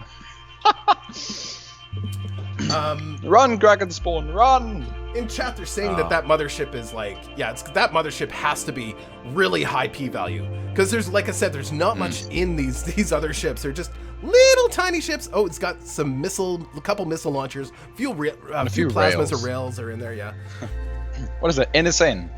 Run, Kraken Spawn, run! In chat, they're saying that mothership is like, that mothership has to be really high p-value because there's, like I said, there's not much in these other ships. They're just little tiny ships. Oh, it's got a couple missile launchers, a few plasmas or rails are in there. Yeah. What is that? NSN.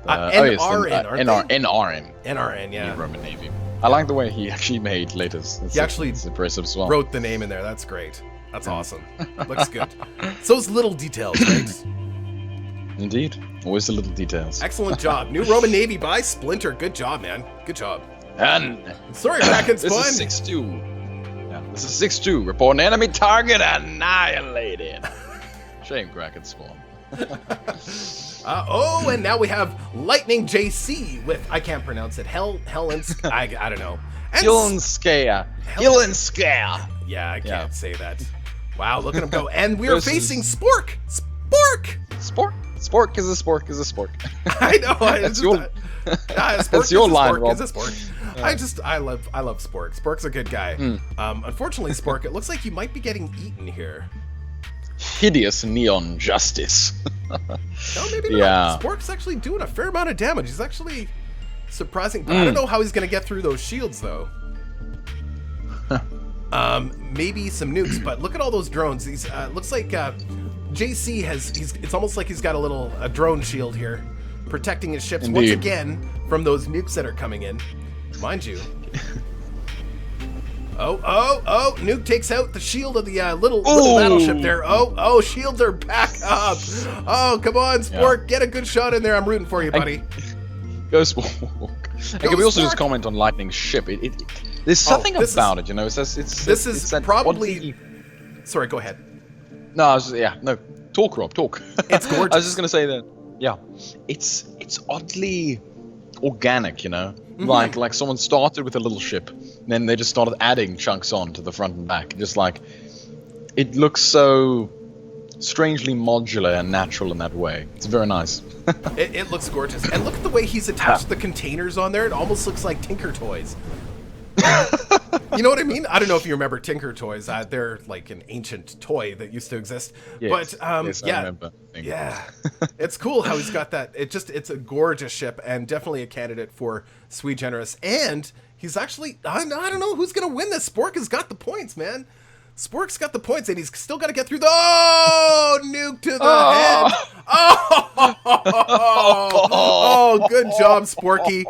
NRN. NRN, yeah. Roman Navy. I like the way he actually made letters. It's impressive as well. Wrote the name in there. That's great. That's awesome. Looks good. So those little details, right? Indeed. Always the little details. Excellent job. New Roman Navy by Splinter. Good job, man. Good job. And sorry, Kraken Spawn. This is 6-2. Yeah, this is 6-2. Report an enemy target annihilated. Shame, Kraken Spawn. And now we have Lightning JC with, I can't pronounce it, Helensk, I don't know. Helenskaya. Yeah, I can't say that. Wow, look at him go. And we are facing Spork. Spork is a spork. I know. That's your line, Rob. I love Spork. Spork's a good guy. Unfortunately, Spork, it looks like you might be getting eaten here. Hideous neon justice. No, maybe not. Spork's actually doing a fair amount of damage. He's actually Surprising, but I don't know how he's gonna get through those shields though. Maybe some nukes, but look at all those drones. These looks like JC has. It's almost like he's got a drone shield here, protecting his ships once again from those nukes that are coming in. Mind you. Oh! Nuke takes out the shield of the little battleship there. Oh! Shields are back up. Oh, come on, Spork, get a good shot in there. I'm rooting for you, buddy. Go Spork. And can we also just comment on Lightning's ship? There's something about it, you know. It's probably. Sorry, go ahead. No, talk, Rob, talk. It's gorgeous. I was just gonna say that. Yeah, it's oddly organic, you know. Like someone started with a little ship, and then they just started adding chunks on to the front and back. Just like it looks so strangely modular and natural in that way. It's very nice. It looks gorgeous, and look at the way he's attached the containers on there. It almost looks like Tinker Toys. You know what I mean? I don't know if you remember Tinker Toys. They're like an ancient toy that used to exist. Yes, but yes, I remember. Yeah, it's cool how he's got that. It's a gorgeous ship and definitely a candidate for Sui Generis. And he's actually, I don't know who's gonna win this. Spork has got the points, man. Spork's got the points, and he's still got to get through the nuke to the head. Oh, good job, Sporky.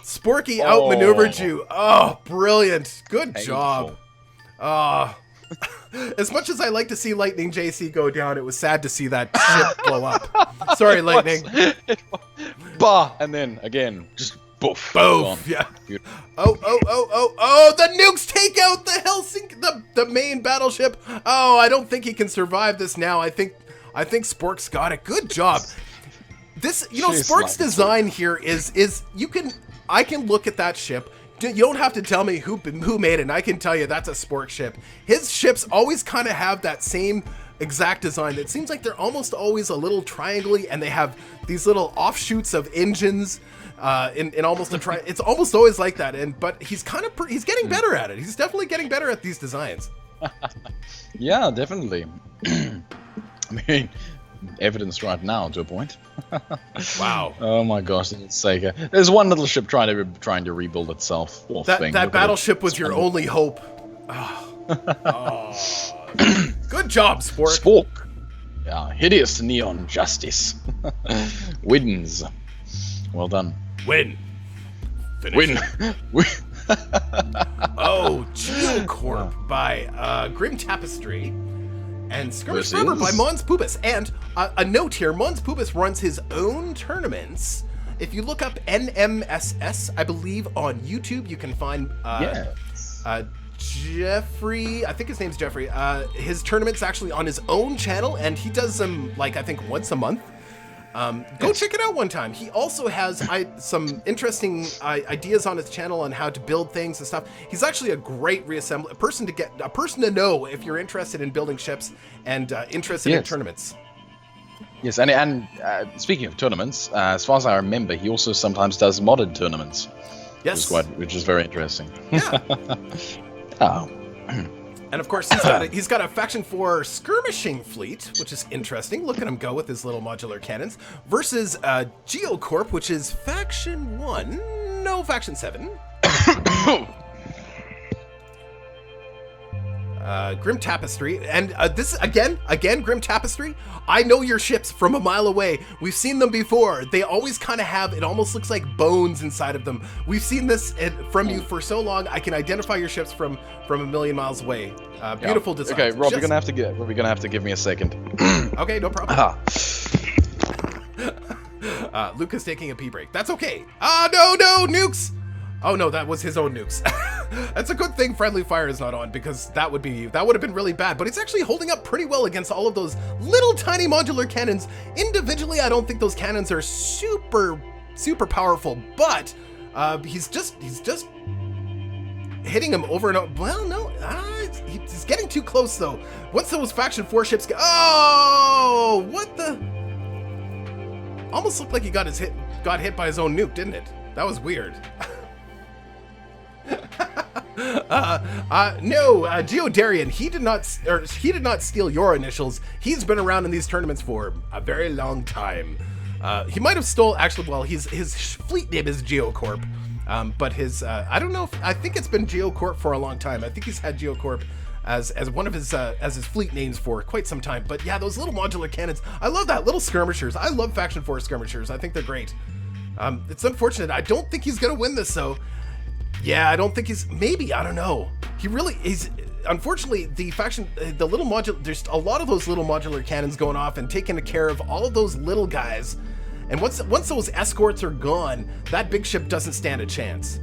Sporky outmaneuvered you. Oh, brilliant. Good job. As much as I like to see Lightning JC go down, it was sad to see that ship blow up. Sorry, Lightning. Bah! And then, again, just boof. Boof, yeah. Oh, the nukes take out the the main battleship. Oh, I don't think he can survive this now. I think Spork's got it. Good job. This, Spork's design here is I can look at that ship. You don't have to tell me who made it, and I can tell you that's a Spork ship. His ships always kind of have that same exact design. It seems like they're almost always a little triangle-y, and they have these little offshoots of engines in almost a tri. It's almost always like that. But he's he's getting better at it. He's definitely getting better at these designs. Yeah, definitely. I mean, evidence right now to a point. Wow. Oh my gosh, it's sake. There's one little ship trying to rebuild itself. That battleship was your only hope. Oh. Good job, Spork. Spork. Yeah, hideous neon justice. Wins. Well done. Win. Win. Win. Oh, Geocorp by Grim Tapestry. And Skirmish Forever by Mons Pubis. And a note here, Mons Pubis runs his own tournaments. If you look up NMSS, I believe, on YouTube, you can find Jeffrey, I think his name's Jeffrey. His tournament's actually on his own channel, and he does them, I think, once a month. Go check it out one time. He also has some interesting ideas on his channel on how to build things and stuff. He's actually a great reassembly a person to know if you're interested in building ships and interested in tournaments. Yes, and speaking of tournaments, as far as I remember, he also sometimes does modded tournaments. Yes, which is very interesting. Yeah. Oh. And of course, he's got a Faction 4 skirmishing fleet, which is interesting. Look at him go with his little modular cannons. Versus Geocorp, which is Faction 1. No, Faction 7. Grim Tapestry. And this, again, Grim Tapestry. I know your ships from a mile away. We've seen them before. They always kind of have, it almost looks like bones inside of them. We've seen this from you for so long. I can identify your ships from a million miles away. Beautiful design. Okay, Rob, you're gonna have to give me a second. Okay, no problem. Luca's taking a pee break. That's okay. No, nukes. Oh no, that was his own nukes. That's a good thing Friendly Fire is not on, because that would have been really bad. But it's actually holding up pretty well against all of those little tiny modular cannons. Individually, I don't think those cannons are super powerful, but he's just hitting him over and over. Well, no, he's getting too close though. Once those Faction 4 ships get, oh, what the? Almost looked like he got hit by his own nuke, didn't it? That was weird. No, Geodarian, he did not steal your initials. He's been around in these tournaments for a very long time. He might have stole, actually, well, his fleet name is GeoCorp. But his, I don't know if, I think it's been GeoCorp for a long time. I think he's had GeoCorp as one of his, as his fleet names for quite some time. But yeah, those little modular cannons, I love that. Little skirmishers. I love Faction 4 skirmishers. I think they're great. It's unfortunate. I don't think he's going to win this, though. Yeah, I don't think he's, maybe, I don't know. He really is, unfortunately, the faction, the little modular, there's a lot of those little modular cannons going off and taking care of all of those little guys. And once those escorts are gone, that big ship doesn't stand a chance.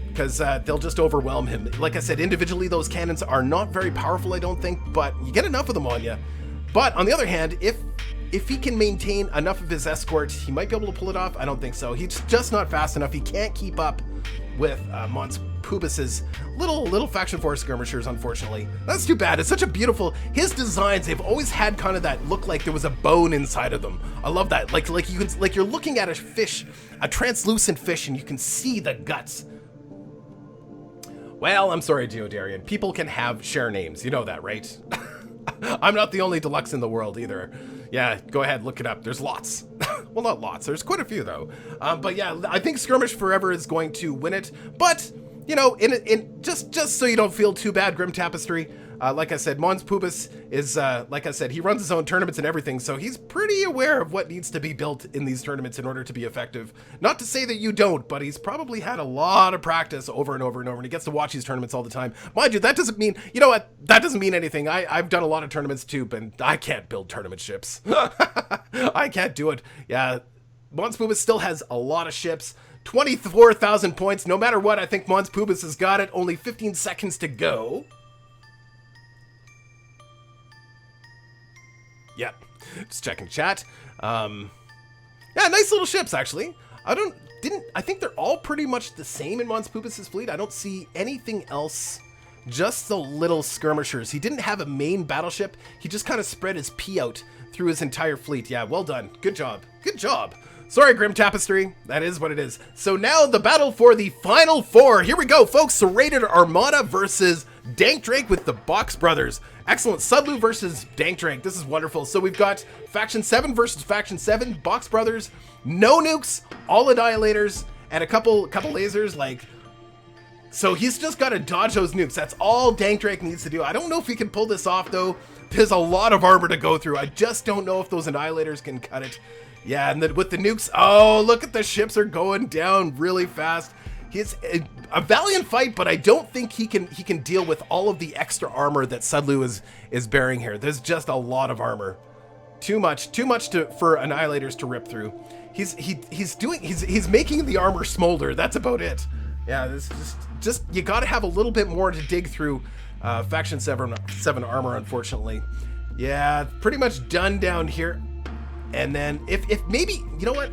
Because they'll just overwhelm him. Like I said, individually, those cannons are not very powerful, I don't think, but you get enough of them on you. But on the other hand, if he can maintain enough of his escort, he might be able to pull it off. I don't think so. He's just not fast enough. He can't keep up with Mons Pubis's little Faction 4 skirmishers, unfortunately. That's too bad. It's such a beautiful, his designs, they've always had kind of that look like there was a bone inside of them. I love that. Like you can, like you're looking at a fish, a translucent fish, and you can see the guts. Well, I'm sorry, Geodarian. People can share names. You know that, right? I'm not the only Deluxe in the world either. Yeah, go ahead, look it up. There's lots. Well, not lots. There's quite a few, though. But yeah, I think Skirmish Forever is going to win it. But, you know, in just so you don't feel too bad, Grim Tapestry, like I said, Mons Pubis is, like I said, he runs his own tournaments and everything, so he's pretty aware of what needs to be built in these tournaments in order to be effective. Not to say that you don't, but he's probably had a lot of practice over and over and over, and he gets to watch these tournaments all the time. Mind you, that doesn't mean, you know what, that doesn't mean anything. I've done a lot of tournaments too, but I can't build tournament ships. I can't do it. Yeah, Mons Pubis still has a lot of ships. 24,000 points, no matter what. I think Mons Pubis has got it. Only 15 seconds to go. Yep, just checking chat. Yeah, nice little ships, actually. I think they're all pretty much the same in Mons Pubis' fleet. I don't see anything else, just the little skirmishers. He didn't have a main battleship. He just kind of spread his pea out through his entire fleet. Yeah, well done. Good job. Good job. Sorry, Grim Tapestry. That is what it is. So now the battle for the final four. Here we go, folks. Serrated Armada versus Dank Drake with the Box Brothers. Excellent. Sudlu versus Dank Drake. This is wonderful. So we've got Faction 7 versus Faction 7. Box Brothers. No nukes. All annihilators. And a couple lasers. Like, so he's just got to dodge those nukes. That's all Dank Drake needs to do. I don't know if he can pull this off, though. There's a lot of armor to go through. I just don't know if those annihilators can cut it. Yeah, and then with the nukes, oh, look at the ships are going down really fast. He's a valiant fight, but I don't think he can deal with all of the extra armor that Sudlu is bearing here. There's just a lot of armor. Too much for annihilators to rip through. He's making the armor smolder. That's about it. Yeah, this just you got to have a little bit more to dig through Faction 7 armor, unfortunately. Yeah, pretty much done down here. And then if maybe, you know what?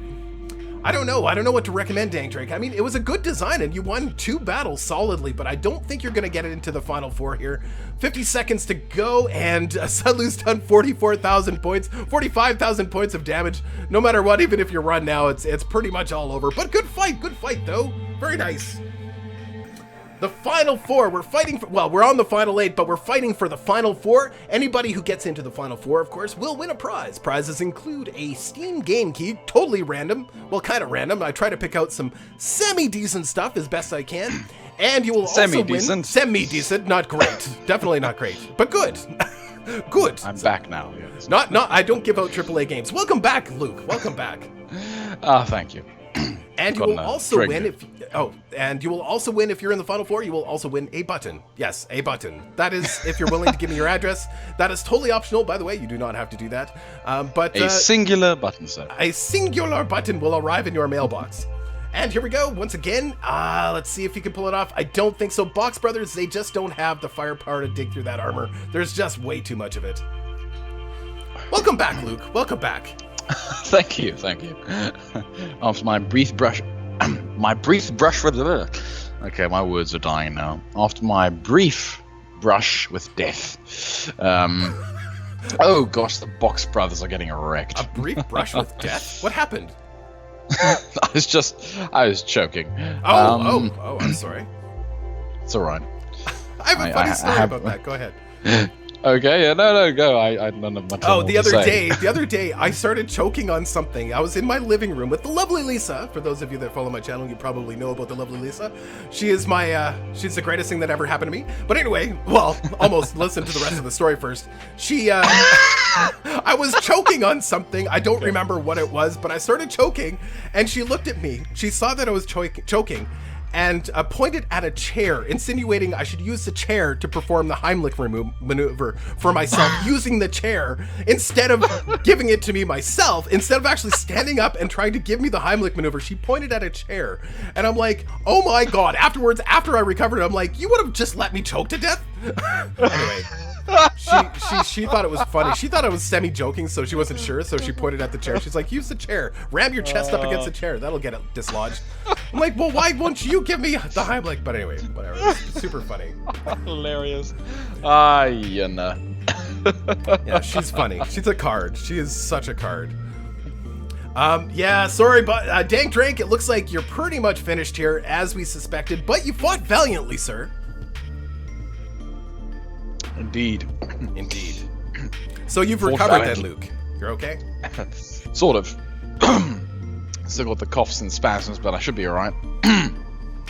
I don't know what to recommend, Dank Drake. I mean, it was a good design and you won 2 battles solidly, but I don't think you're going to get it into the final 4 here. 50 seconds to go, and Sudlu's done 44,000 points, 45,000 points of damage. No matter what, even if you run now, it's pretty much all over. But good fight though. Very nice. The final 4, we're fighting for, well, we're on the final 8, but we're fighting for the final 4. Anybody who gets into the final 4, of course, will win a prize. Prizes include a Steam game key, totally random. Well, kind of random. I try to pick out some semi-decent stuff as best I can. And you will also win... Semi-decent, not great. Definitely not great, but good. Good. I'm back now, yes. Not, I don't give out AAA games. Welcome back, Luke. Welcome back. Thank you. And you will also win if you're in the final 4. You will also win a button. Yes, a button. That is if you're willing to give me your address. That is totally optional, by the way. You do not have to do that. But a singular button, sir. A singular button will arrive in your mailbox. And here we go once again. Let's see if you can pull it off. I don't think so. Box Brothers, they just don't have the firepower to dig through that armor. There's just way too much of it. Welcome back, Luke. Welcome back. Thank you. After my brief brush with okay, my words are dying now. After my brief brush with death. Oh gosh, the Box Brothers are getting wrecked. A brief brush with death? What happened? I was choking. I'm sorry. It's alright. I have a funny story about that. Go ahead. Okay, yeah, no, go. I don't have much. Oh, more the to other say. day, I started choking on something. I was in my living room with the lovely Lisa. For those of you that follow my channel, you probably know about the lovely Lisa. She is she's the greatest thing that ever happened to me. But anyway, well, almost. Listen to the rest of the story first. I was choking on something. I don't remember what it was, but I started choking, and she looked at me. She saw that I was choking, and pointed at a chair, insinuating I should use the chair to perform the Heimlich maneuver for myself, using the chair instead of giving it to me myself. Instead of actually standing up and trying to give me the Heimlich maneuver, she pointed at a chair. And I'm like, oh my God. Afterwards, after I recovered, I'm like, you would have just let me choke to death? Anyway. She thought it was funny. She thought I was semi-joking, so she wasn't sure, so she pointed at the chair. She's like, use the chair. Ram your chest up against the chair. That'll get it dislodged. I'm like, well, why won't you give me the Heimlich? But anyway, whatever. It's super funny. Hilarious. You know. Yeah, she's funny. She's a card. She is such a card. Yeah, sorry, but Dank Drake, it looks like you're pretty much finished here, as we suspected, but you fought valiantly, sir. Indeed. Indeed. So you've recovered then, Luke. You're okay? Sort of. Still got the coughs and spasms, but I should be alright.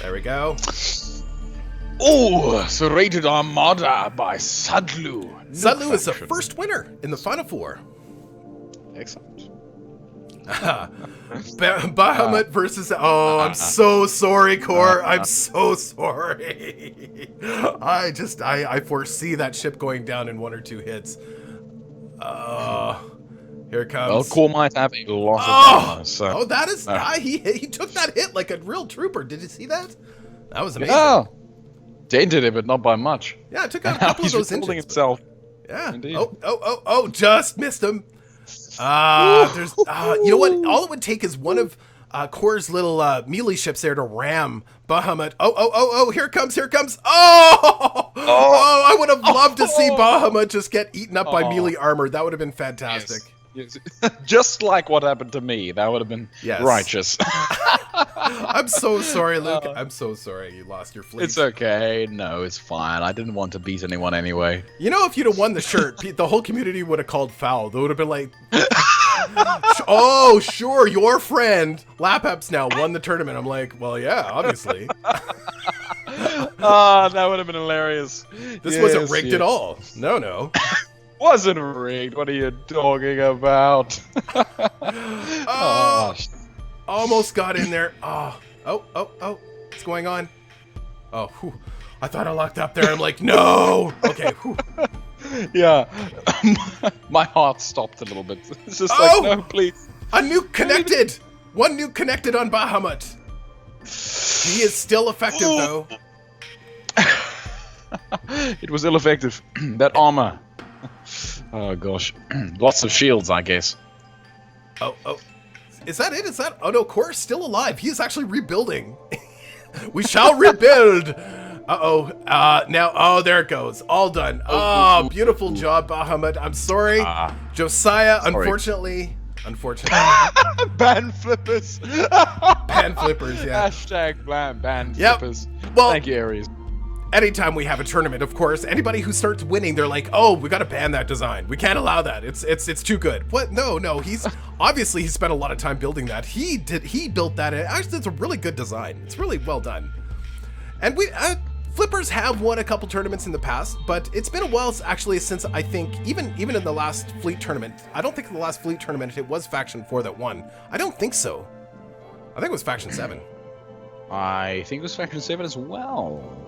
There we go. Oh, Serrated Armada by Sudlu. Sudlu is the first winner in the Final Four. Excellent. Bahamut versus... Oh, I'm so sorry, Core. I'm so sorry. I foresee that ship going down in 1 or 2 hits. Here it comes. Well, Core might have a lot of armor, so... Oh, that is... he took that hit like a real trooper. Did you see that? That was amazing. Yeah. Dented it, but not by much. Yeah, it took out a couple of those engines. engines. Himself. Yeah. Indeed. Oh, just missed him. There's, you know what? All it would take is one of Core's little melee ships there to ram Bahamut. Oh, here it comes. Oh, I would have loved to see Bahamut just get eaten up by melee armor. That would have been fantastic. Yes. Just like what happened to me. That would have been righteous. I'm so sorry, Luke. I'm so sorry you lost your fleet. It's okay. No, it's fine. I didn't want to beat anyone anyway. You know, if you'd have won the shirt, the whole community would have called foul. They would have been like, oh, sure, your friend, Lapsapnow, won the tournament. I'm like, well, yeah, obviously. That would have been hilarious. This wasn't rigged at all. No. Wasn't rigged. What are you talking about? Almost got in there. Oh, what's going on? Oh, whew. I thought I locked up there. I'm like, no. Okay. Whew. Yeah. My heart stopped a little bit. It's just like, no, please. A nuke connected. One nuke connected on Bahamut. He is still effective, though. It was ill effective. That armor. Oh, gosh. Lots of shields, I guess. Oh. Is that it? Oh no, Core's still alive. He is actually rebuilding. We shall rebuild. Now, there it goes. All done. Oh, beautiful job, Bahamut. I'm sorry. Josiah, unfortunately. Ban flippers. Ban flippers, yeah. Hashtag ban flippers. Well, thank you, Aries. Anytime we have a tournament, of course, anybody who starts winning, they're like, oh, we gotta ban that design. We can't allow that. It's too good. What? No, he's obviously he spent a lot of time building that. He built that. Actually, it's a really good design. It's really well done. And flippers have won a couple tournaments in the past, but it's been a while actually since I think even in the last fleet tournament. I don't think in the last fleet tournament it was Faction 4 that won. I don't think so. I think it was Faction 7. I think it was Faction 7 as well.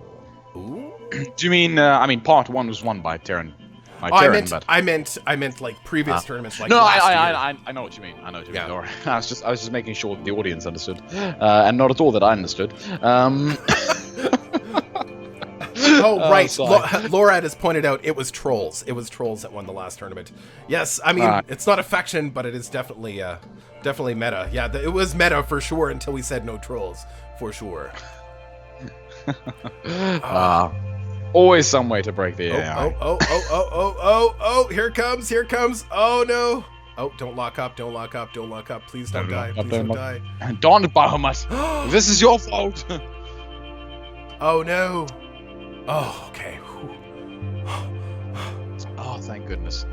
Ooh. Do you mean? I mean, part 1 was won by Terran. I meant like previous tournaments. Like no, last year. I know what you mean. I know what you mean. Don't worry. I was just making sure the audience understood, and not at all that I understood. Oh, right. Lorad has pointed out it was trolls. It was trolls that won the last tournament. Yes, I mean it's not a faction, but it is definitely meta. Yeah, it was meta for sure until we said no trolls for sure. Always some way to break the AI. Oh, here comes. Oh no. Oh, don't lock up. Please don't die. Don't die. Don't, Bahamut. This is your fault. Oh no. Oh, okay. thank goodness.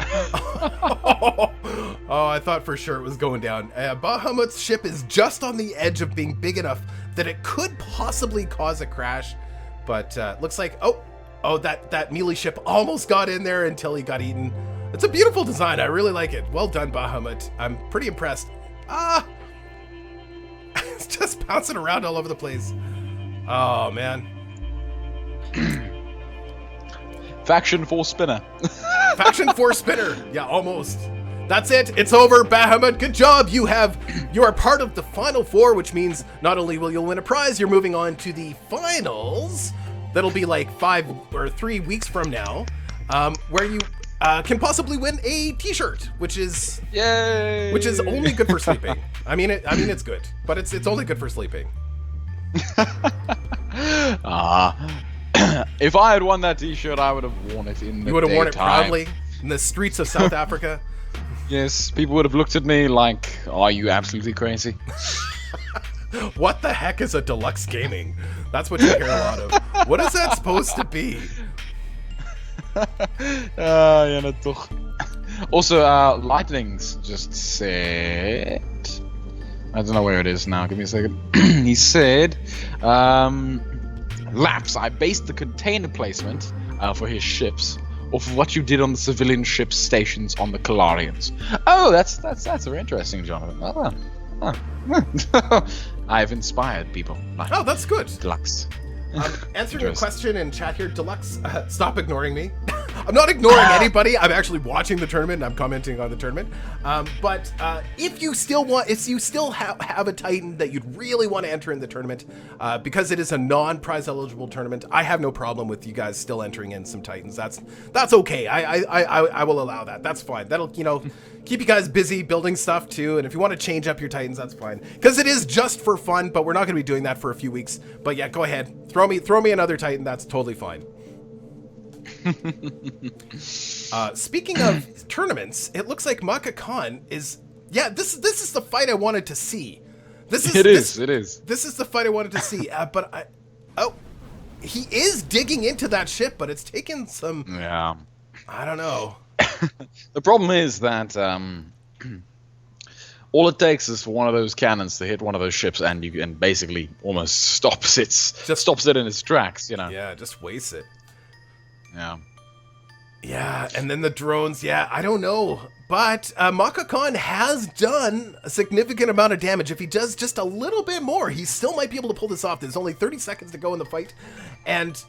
Oh, I thought for sure it was going down. Bahamut's ship is just on the edge of being big enough that it could possibly cause a crash, but looks like that melee ship almost got in there until he got eaten. It's a beautiful design. I really like it. Well done, Bahamut. I'm pretty impressed. It's just bouncing around all over the place. Oh man. Faction 4 spinner. Faction 4 spinner. Yeah, almost. That's it. It's over, Bahamut. Good job. You are part of the final 4, which means not only will you win a prize, you're moving on to the finals. That'll be like 5 or 3 weeks from now, where you can possibly win a T-shirt, which is only good for sleeping. I mean it's good, but it's only good for sleeping. If I had won that T-shirt, I would have worn it in the You would have worn it daytime. proudly in the streets of South Africa. Yes, people would have looked at me like, "Are you absolutely crazy?" What the heck is a Deluks Gaming? That's what you hear a lot of. What is that supposed to be? Ja, net toch. Also, Lightnings just said... I don't know where it is now, give me a second. He said, Laps, I based the container placement for his ships off of what you did on the civilian ship stations on the Kalarians. Oh, that's very interesting, Jonathan. I have inspired people. Like That's good. Deluks. Answering your question in chat here, Deluks, stop ignoring me. I'm not ignoring anybody. I'm actually watching the tournament and I'm commenting on the tournament. But if you still have a Titan that you'd really want to enter in the tournament, because it is a non-prize eligible tournament, I have no problem with you guys still entering in some Titans. That's okay. I will allow that. That's fine. That'll, keep you guys busy building stuff too. And if you want to change up your Titans, that's fine. Because it is just for fun, but we're not going to be doing that for a few weeks. But yeah, go ahead. Throw me another Titan. That's totally fine. Speaking of tournaments, it looks like Maka Khan is... Yeah, this is the fight I wanted to see. It is. This is the fight I wanted to see. But he is digging into that ship, but it's taken some... Yeah. I don't know. The problem is that all it takes is for one of those cannons to hit one of those ships, and you can basically almost stops it in its tracks. Yeah, just wastes it. Yeah. Yeah, and then the drones. Yeah, I don't know, but Maka Khan has done a significant amount of damage. If he does just a little bit more, he still might be able to pull this off. There's only 30 seconds to go in the fight, and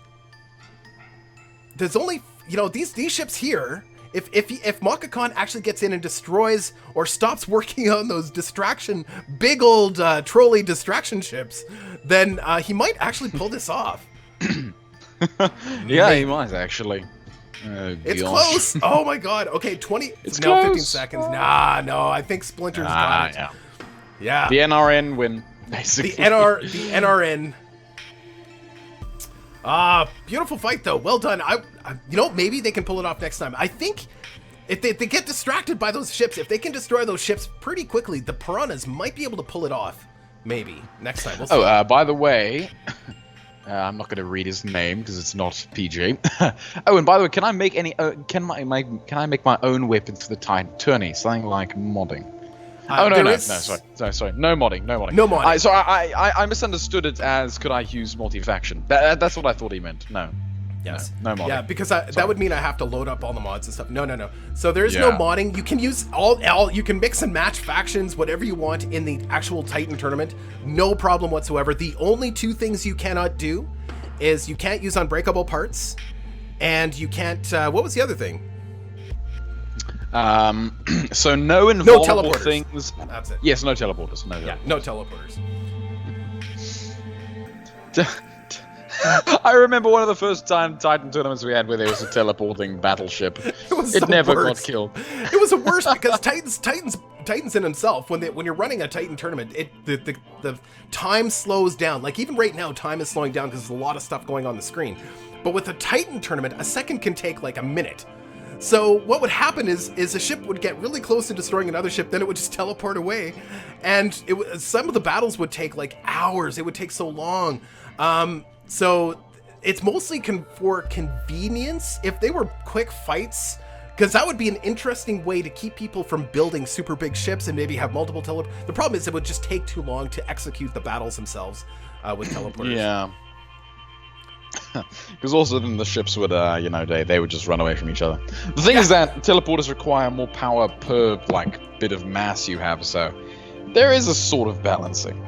there's only these ships here. If Maka Khan actually gets in and destroys or stops working on those big old trolley distraction ships, then he might actually pull this off. Yeah, he might actually. It's close. Oh my god. Okay, 20. It's now close. 15 seconds. No. I think Splinter's got it. Yeah. The NRN win, basically. The NRN. Beautiful fight though. Well done. Maybe they can pull it off next time. I think if they get distracted by those ships, if they can destroy those ships pretty quickly, the Piranhas might be able to pull it off. Maybe next time. We'll see. By the way, I'm not going to read his name because it's not PG. Oh, and by the way, can I make can I make my own weapons for the Titan tourney? Something like modding. Sorry, no modding. No modding. I misunderstood it as could I use multi-faction. That's what I thought he meant. No. Yes. No modding. Yeah, because that would mean I have to load up all the mods and stuff. No. So there's no modding. You can use all you can mix and match factions, whatever you want in the actual Titan tournament. No problem whatsoever. The only 2 things you cannot do is you can't use unbreakable parts, and you can't. What was the other thing? So no invulnerable teleporters. things. That's it. Yes, no teleporters. No teleporters. I remember one of the first Titan tournaments we had where there was a teleporting battleship. It never got killed. It was the worst because Titans in himself, when you're running a Titan tournament, the time slows down. Like even right now, time is slowing down because there's a lot of stuff going on the screen. But with a Titan tournament, a second can take like a minute. So what would happen is a ship would get really close to destroying another ship, then it would just teleport away, and some of the battles would take like hours. It would take so long. So it's mostly for convenience. If they were quick fights, Because that would be an interesting way to keep people from building super big ships and maybe have multiple teleporters. The problem is it would just take too long to execute the battles themselves with teleporters. Yeah. Because also then the ships would, you know, they would just run away from each other. The thing is that teleporters require more power per, like, bit of mass you have, so there is a sort of balancing.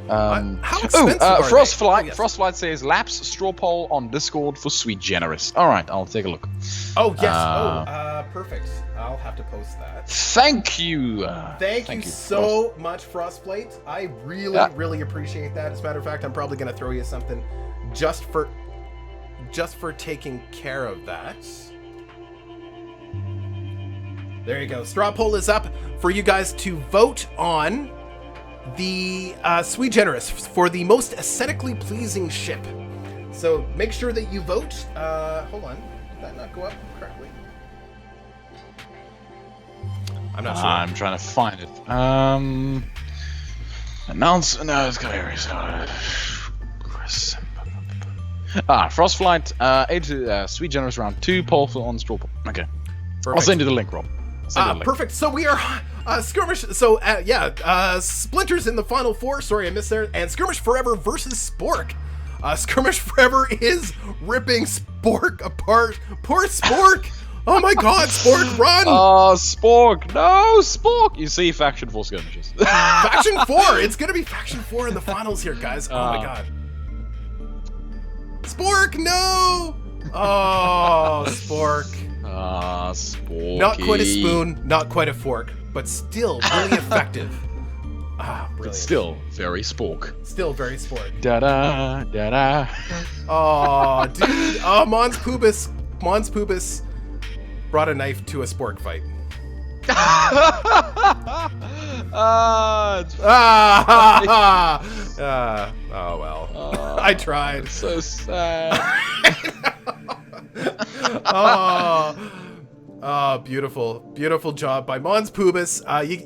How expensive are Frostflight. they? Yes. Frostflight says, Laps straw poll on Discord for Sweet Generous. Alright, I'll take a look. Oh, yes. Perfect. I'll have to post that. Thank you. Thank you so much, Frostplate. I really appreciate that. As a matter of fact, I'm probably going to throw you something just for taking care of that. There you go. Straw poll is up for you guys to vote on the Sweet Generous for the most aesthetically pleasing ship. So make sure that you vote. Hold on. Did that not go up correctly? I'm not sure. I'm trying to find it. Announce. No, it's got areas. Frostflight. Sweet Generous round 2. Poll for on straw poll. Okay. Perfect. I'll send you the link, Rob. Perfect. So we are Skirmish. So Splinters in the final 4. Sorry, I missed there. And Skirmish Forever versus Spork. Skirmish Forever is ripping Spork apart. Poor Spork. Oh my God, Spork, run! Spork, no, Spork. You see, Faction 4 skirmishes. Faction 4. It's gonna be Faction 4 in the finals here, guys. Oh my God. Spork, no! Oh, Spork. Sporky. Not quite a spoon, not quite a fork, but still really effective. Brilliant. But still very Spork. Still very Spork. Da-da, da-da. Oh, dude. Oh, Mons Pubis brought a knife to a Spork fight. Oh well. I tried. So sad. Beautiful job by Mons Pubis.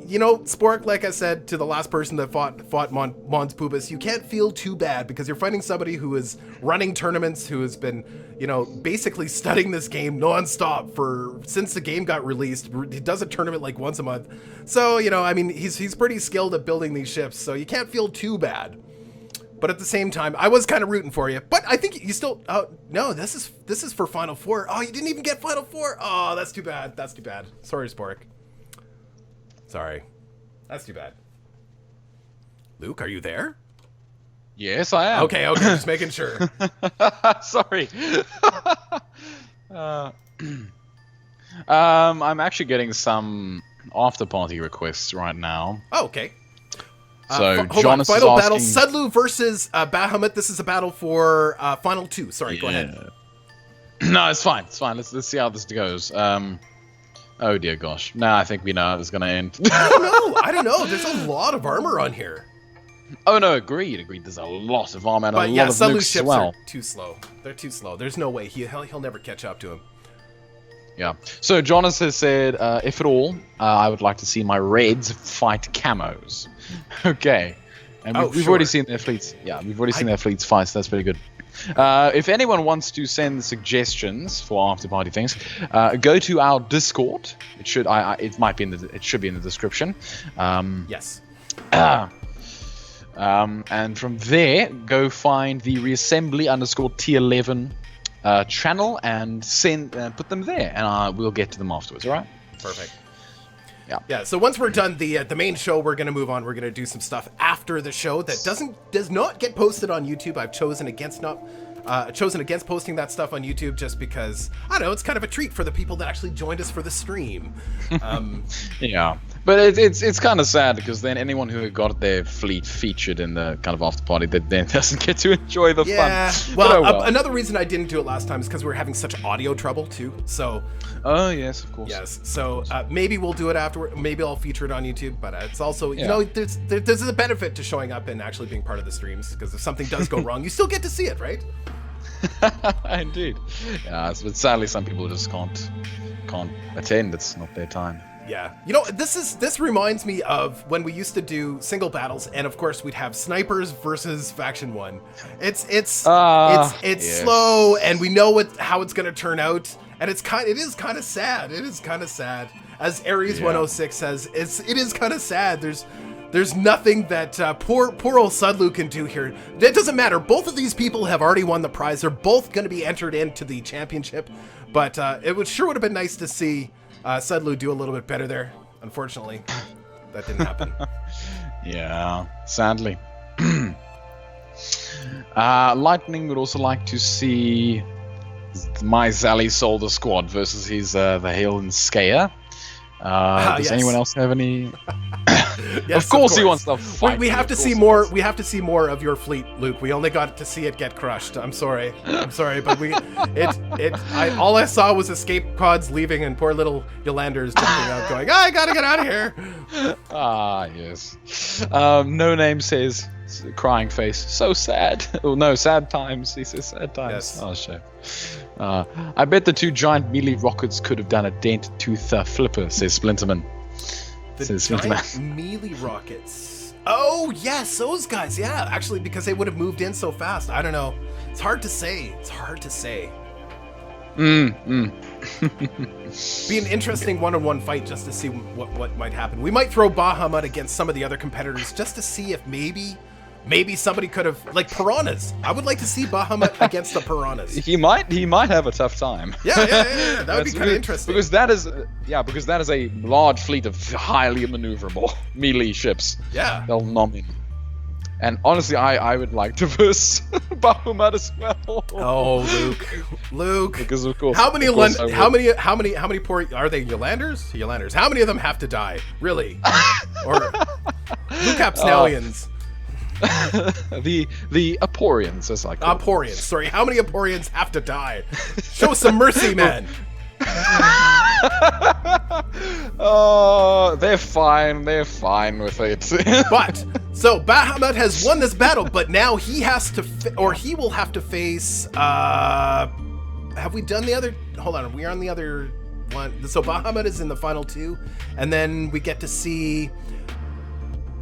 You know, Spork, like I said to the last person that fought Mons Pubis, you can't feel too bad because you're fighting somebody who is running tournaments, who has been, you know, basically studying this game nonstop since the game got released. He does a tournament like once a month, so you know, I mean, he's pretty skilled at building these ships, so you can't feel too bad. But at the same time, I was kind of rooting for you. But I think you still... Oh, no, this is for Final 4. Oh, you didn't even get Final 4? Oh, that's too bad. That's too bad. Sorry, Spork. Sorry. That's too bad. Luke, are you there? Yes, I am. Okay, just making sure. Sorry. I'm actually getting some after-party requests right now. Oh, okay. So, Hold on. Final battle, Sudlu versus Bahamut. This is a battle for Final 2. Sorry, go ahead. No, it's fine. It's fine. Let's see how this goes. Oh, dear gosh. Nah, I think we know how this is going to end. I don't know. There's a lot of armor on here. Oh, no, agreed. There's a lot of armor and but a yeah, lot of Sudlu's nukes ships as well. are too slow. They're too slow. There's no way. He'll never catch up to him. Yeah. So, Jonas has said, if at all, I would like to see my Reds fight camos. Okay. And we've already seen their fleets. Yeah, we've already seen their fleets fight, so that's very good. If anyone wants to send suggestions for after party things, go to our Discord. It should it should be in the description. Yes. And from there, go find the reassembly _T11 channel and put them there, and we'll get to them afterwards. All right? Perfect. Yeah. So once we're done the main show, we're gonna move on. We're gonna do some stuff after the show that does not get posted on YouTube. I've chosen against posting that stuff on YouTube just because I don't know, it's kind of a treat for the people that actually joined us for the stream. Yeah, but it's kind of sad because then anyone who got their fleet featured in the kind of after party that then doesn't get to enjoy the fun. Well, another reason I didn't do it last time is because we were having such audio trouble too. So. Oh yes, of course. Yes. So maybe we'll do it afterward. Maybe I'll feature it on YouTube. But it's also you know there's a benefit to showing up and actually being part of the streams because if something does go wrong, you still get to see it, right? Indeed. Yeah, but sadly some people just can't attend. It's not their time. Yeah. You know, this reminds me of when we used to do single battles, and of course we'd have snipers versus faction 1. It's slow, and we know how it's going to turn out, And it is kind of sad. It is kind of sad. As Aries 106 says, it is kind of sad. There's nothing that poor old Sudlu can do here. It doesn't matter. Both of these people have already won the prize. They're both going to be entered into the championship. But it sure would have been nice to see Sudlu do a little bit better there. Unfortunately, that didn't happen. Yeah, sadly. Lightning would also like to see my Zally Soldier squad versus his the Hail and Scare. Does anyone else have any? Yes, of course he wants to fight. We have to see more. We have to see more of your fleet, Luke. We only got to see it get crushed. I'm sorry, but all I saw was escape pods leaving and poor little Yolander's jumping out, going, "I gotta get out of here." Yes. No Name says, crying face, so sad. Oh no, sad times. He says sad times. Yes. Oh shit. I bet the 2 giant melee rockets could have done a dent tooth flipper, says Splinterman. The giant melee rockets. Oh yes, those guys. Yeah, actually, because they would have moved in so fast. I don't know. It's hard to say. Be an interesting one-on-one fight just to see what might happen. We might throw Bahamut against some of the other competitors just to see if maybe somebody could have, like piranhas. I would like to see Bahamut against the piranhas. He might have a tough time. Yeah. That would be kind of interesting. Because that is a large fleet of highly maneuverable melee ships. Yeah. They'll nom in. And honestly, I would like to verse Bahamut as well. Oh, Luke. Because of course. How many poor are they? Yolanders. How many of them have to die? Really? Or Lucapsnellians? The Aporians, as I call them. Aporians. Sorry, how many Aporians have to die? Show some mercy, man. Oh, they're fine with it. But so Bahamut has won this battle, but now he has to, he will have to face. Have we done the other? Hold on, we are on the other one. So Bahamut is in the final 2, and then we get to see.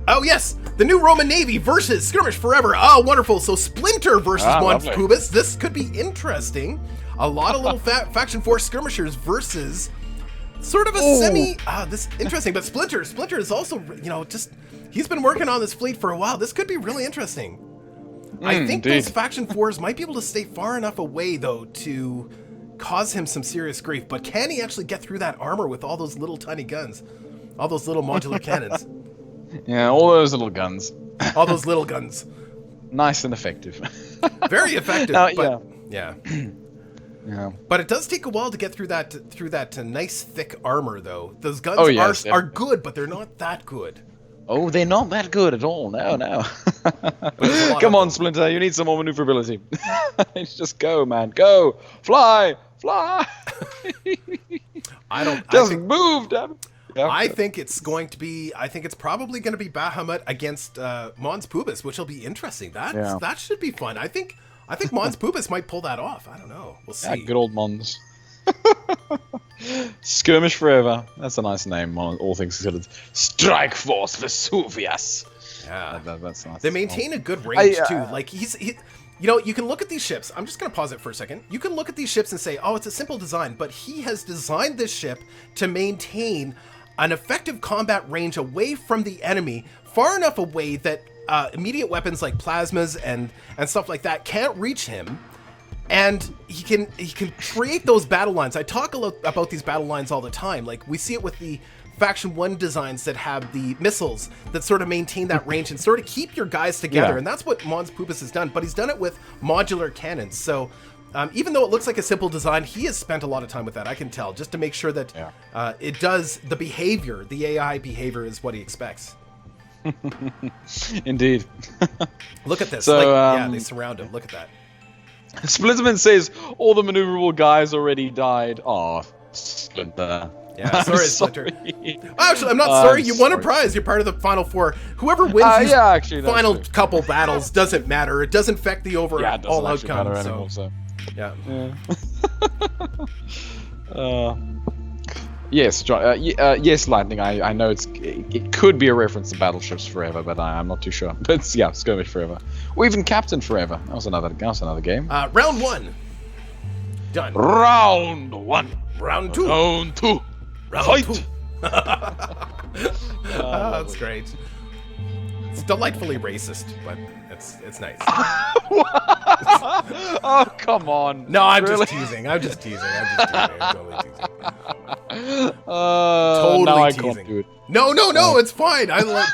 Oh yes, the new Roman Navy versus Skirmish Forever. Oh, wonderful. So Splinter versus Mons Pubis. This could be interesting. A lot of little faction force skirmishers versus sort of a this interesting. But Splinter is also, he's been working on this fleet for a while. This could be really interesting. I think those faction fours might be able to stay far enough away though to cause him some serious grief. But can he actually get through that armor with all those little tiny guns, all those little modular cannons? Yeah, all those little guns. All those little guns. Nice and effective. Very effective. Yeah. But it does take a while to get through that nice thick armor, though. Those guns are good, but they're not that good. Oh, they're not that good at all. No. Come on, Splinter. You need some more maneuverability. Just go, man. Go. Fly. Move, damn it. Yeah. I think it's probably going to be Bahamut against Mons Pubis, which will be interesting. That should be fun. I think Mons Pubis might pull that off. I don't know. We'll see. Yeah, good old Mons. Skirmish Forever. That's a nice name, all things considered. Strike Force Vesuvius. Yeah, that's nice. They maintain a good range too. Like you can look at these ships. I'm just going to pause it for a second. You can look at these ships and say, "Oh, it's a simple design," but he has designed this ship to maintain an effective combat range away from the enemy, far enough away that immediate weapons like plasmas and stuff like that can't reach him. And he can create those battle lines. I talk a lot about these battle lines all the time. Like we see it with the Faction 1 designs that have the missiles that sort of maintain that range and sort of keep your guys together. Yeah. And that's what Mons Pubis has done, but he's done it with modular cannons. So even though it looks like a simple design, he has spent a lot of time with that, I can tell, just to make sure that it does the behavior, the AI behavior is what he expects. Indeed. Look at this. They surround him. Look at that. Splinterman says all the maneuverable guys already died. Oh, Splinter. Yeah, sorry, Splinter. Actually, I'm not sorry. You won a prize. You're part of the final 4. Whoever wins these final couple battles doesn't matter. It doesn't affect the overall outcome. Anymore, so. Yeah. Yes, John. Yes, Lightning. I know it could be a reference to Battleships Forever, but I'm not too sure. But yeah, Skirmish Forever, or even Captain Forever. That was another game. Round 1. Done. Round 1. Round 2. Round 2. Round Fight. 2. That's great. It's delightfully racist, but it's nice. Oh, come on. No, I'm Really? just teasing. I'm totally teasing. Totally now teasing. I can't do it. No, it's fine. I like.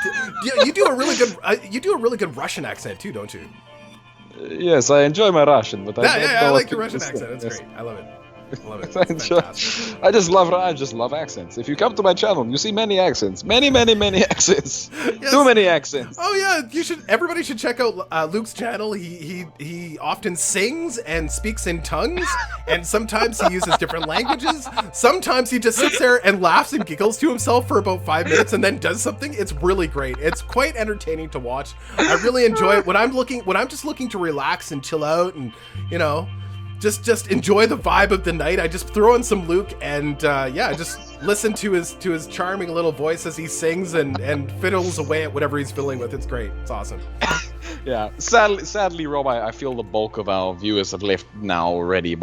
You do a really good. You do a really good Russian accent too, don't you? Yes, I enjoy my Russian, but I like your Russian accent. It's great. I love it. I love it. It's fantastic. I just love accents. If you come to my channel, you see many accents, many accents, Yes. too many accents. Oh yeah, everybody should check out Luke's channel. He often sings and speaks in tongues, and sometimes he uses different languages. Sometimes he just sits there and laughs and giggles to himself for about 5 minutes and then does something. It's really great. It's quite entertaining to watch. I really enjoy it when I'm just looking to relax and chill out and just enjoy the vibe of the night. I just throw in some Luke and just listen to his charming little voice as he sings and fiddles away at whatever he's fiddling with. It's great. It's awesome. Yeah, sadly, Rob, I feel the bulk of our viewers have left now already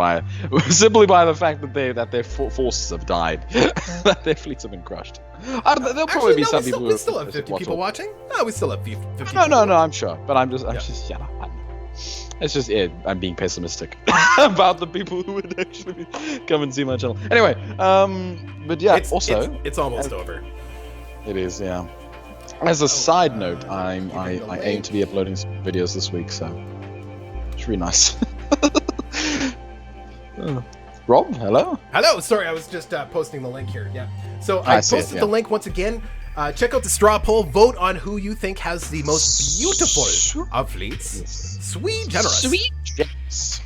simply by the fact that their forces have died, that their fleets have been crushed. There'll probably be some people. We still have 50 people watching. No, we still have 50 people. No, I'm sure, but I'm just it's just I'm being pessimistic about the people who would actually come and see my channel. Anyway, but yeah, it's almost over. It is, yeah. As a side note, I aim to be uploading some videos this week, so it's really nice. Rob, hello. Hello. Sorry, I was just posting the link here. Yeah. So I posted the link once again. Check out the straw poll. Vote on who you think has the most beautiful of fleets. Yes. Sweet generous. Sweet generous.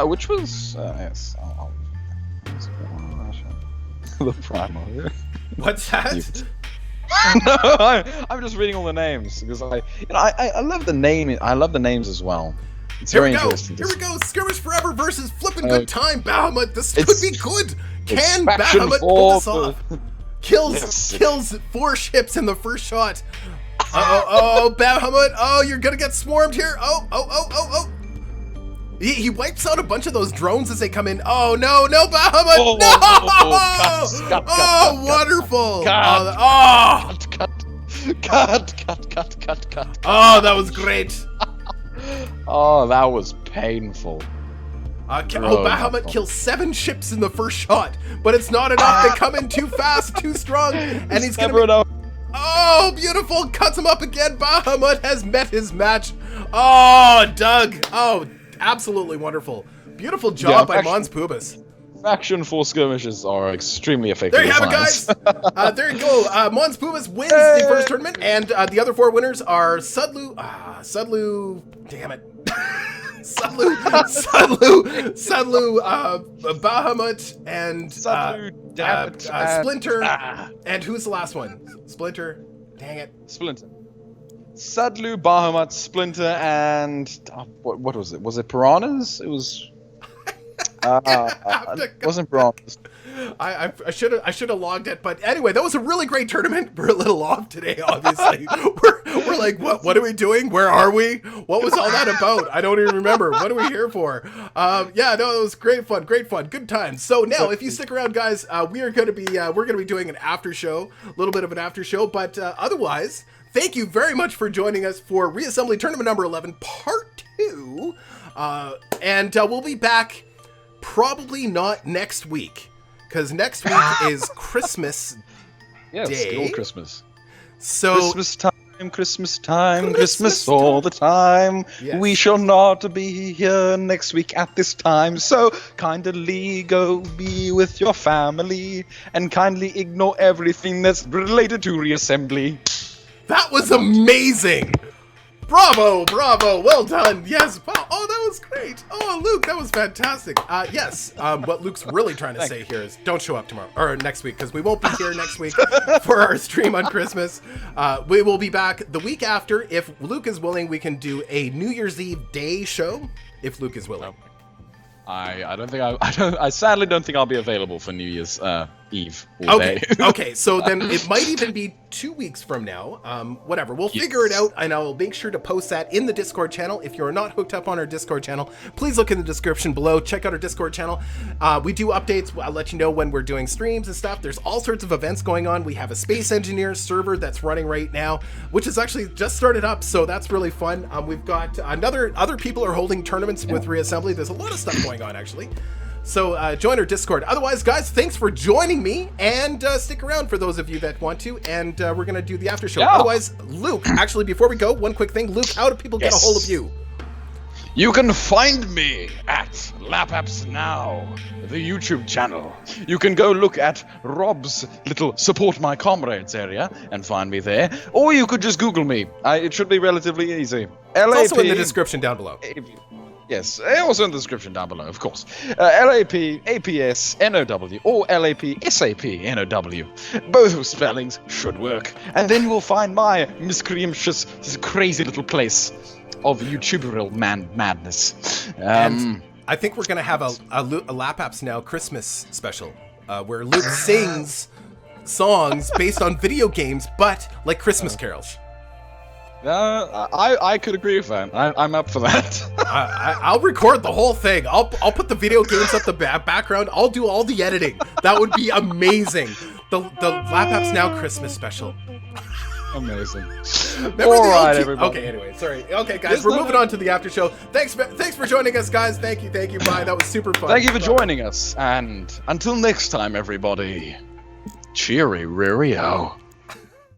Which was yes. The primal. What's that? No, I'm just reading all the names because I love the name. I love the names as well. It's very interesting. Here we go. Skirmish Forever versus Flippin' Good Time. Bahamut. This could be good. Can Faction Bahamut pull this 4. off? Kills 4 ships in the first shot. Oh, Bahamut. Oh, you're gonna get swarmed here. Oh. He wipes out a bunch of those drones as they come in. Oh, no, Bahamut. No! Wonderful. Cut. Oh, that was great. Oh, that was painful. Bahamut kills 7 ships in the first shot, but it's not enough. They come in too fast, too strong, and he's gonna Oh, beautiful! Cuts him up again. Bahamut has met his match. Oh, Doug. Oh, absolutely wonderful. Beautiful job by Mons Pubis. Faction 4 skirmishes are extremely effective. There you have it, guys. There you go. Mons Pubis wins the first tournament, and the other 4 winners are Sudlu. Damn it. Sudlu, Bahamut, and Splinter. And who's the last one? Splinter. Dang it. Splinter. Sudlu, Bahamut, Splinter, and what was it? Was it Piranhas? It was. It wasn't Piranhas. I should have logged it, but anyway, that was a really great tournament. We're a little off today, obviously. we're like, what are we doing? Where are we? What was all that about? I don't even remember. What are we here for? It was great fun, good times. So now, if you stick around, guys, we're gonna be doing an after show, a little bit of an after show, but otherwise, thank you very much for joining us for Reassembly Tournament number 11, Part 2, and we'll be back probably not next week. Because next week is Christmas Day. Good old Christmas. So Christmas all the time. Yes. We shall not be here next week at this time. So kindly go be with your family and kindly ignore everything that's related to reassembly. That was amazing. Bravo, well done. Yes, wow. Oh, that was great. Oh, Luke, that was fantastic. Yes, what Luke's really trying to say here is don't show up tomorrow or next week, because we won't be here next week for our stream on Christmas. We will be back the week after. If Luke is willing, we can do a New Year's Eve day show. If Luke is willing. I sadly don't think I'll be available for New Year's Eve all day. Okay, so then it might even be 2 weeks from now. Whatever, we'll figure it out, and I'll make sure to post that in the Discord channel. If you're not hooked up on our Discord channel, please look in the description below. Check out our Discord channel. We do updates. I'll let you know when we're doing streams and stuff. There's all sorts of events going on. We have a Space Engineers server that's running right now, which is actually just started up, so that's really fun. We've got other people are holding tournaments with Reassembly. There's a lot of stuff going on, actually. So join our Discord. Otherwise, guys, thanks for joining me, and stick around for those of you that want to, and we're going to do the after show. Yeah. Otherwise, Luke, actually, before we go, one quick thing. Luke, how do people get a hold of you? You can find me at lapsapnow, the YouTube channel. You can go look at Rob's little Support My Comrades area and find me there. Or you could just Google me. It should be relatively easy. It's also in the description down below. Yes, also in the description down below, of course. LAPAPSNOW or LAPSAPNOW. Both spellings should work. And then you will find my miscreancious, crazy little place of YouTuberal madness. And I think we're going to have a Lap Apps Now Christmas special where Luke sings songs based on video games, but like Christmas carols. I could agree with that. I'm up for that. I'll record the whole thing. I'll put the video games up the background. I'll do all the editing. That would be amazing. The Lap Apps Now Christmas special. Amazing. All right, everybody. Okay, anyway, sorry. Okay, guys, we're moving on to the after show. Thanks for joining us, guys. Thank you. Bye. That was super fun. Thank you for joining us, and until next time, everybody. Cheery, Rio.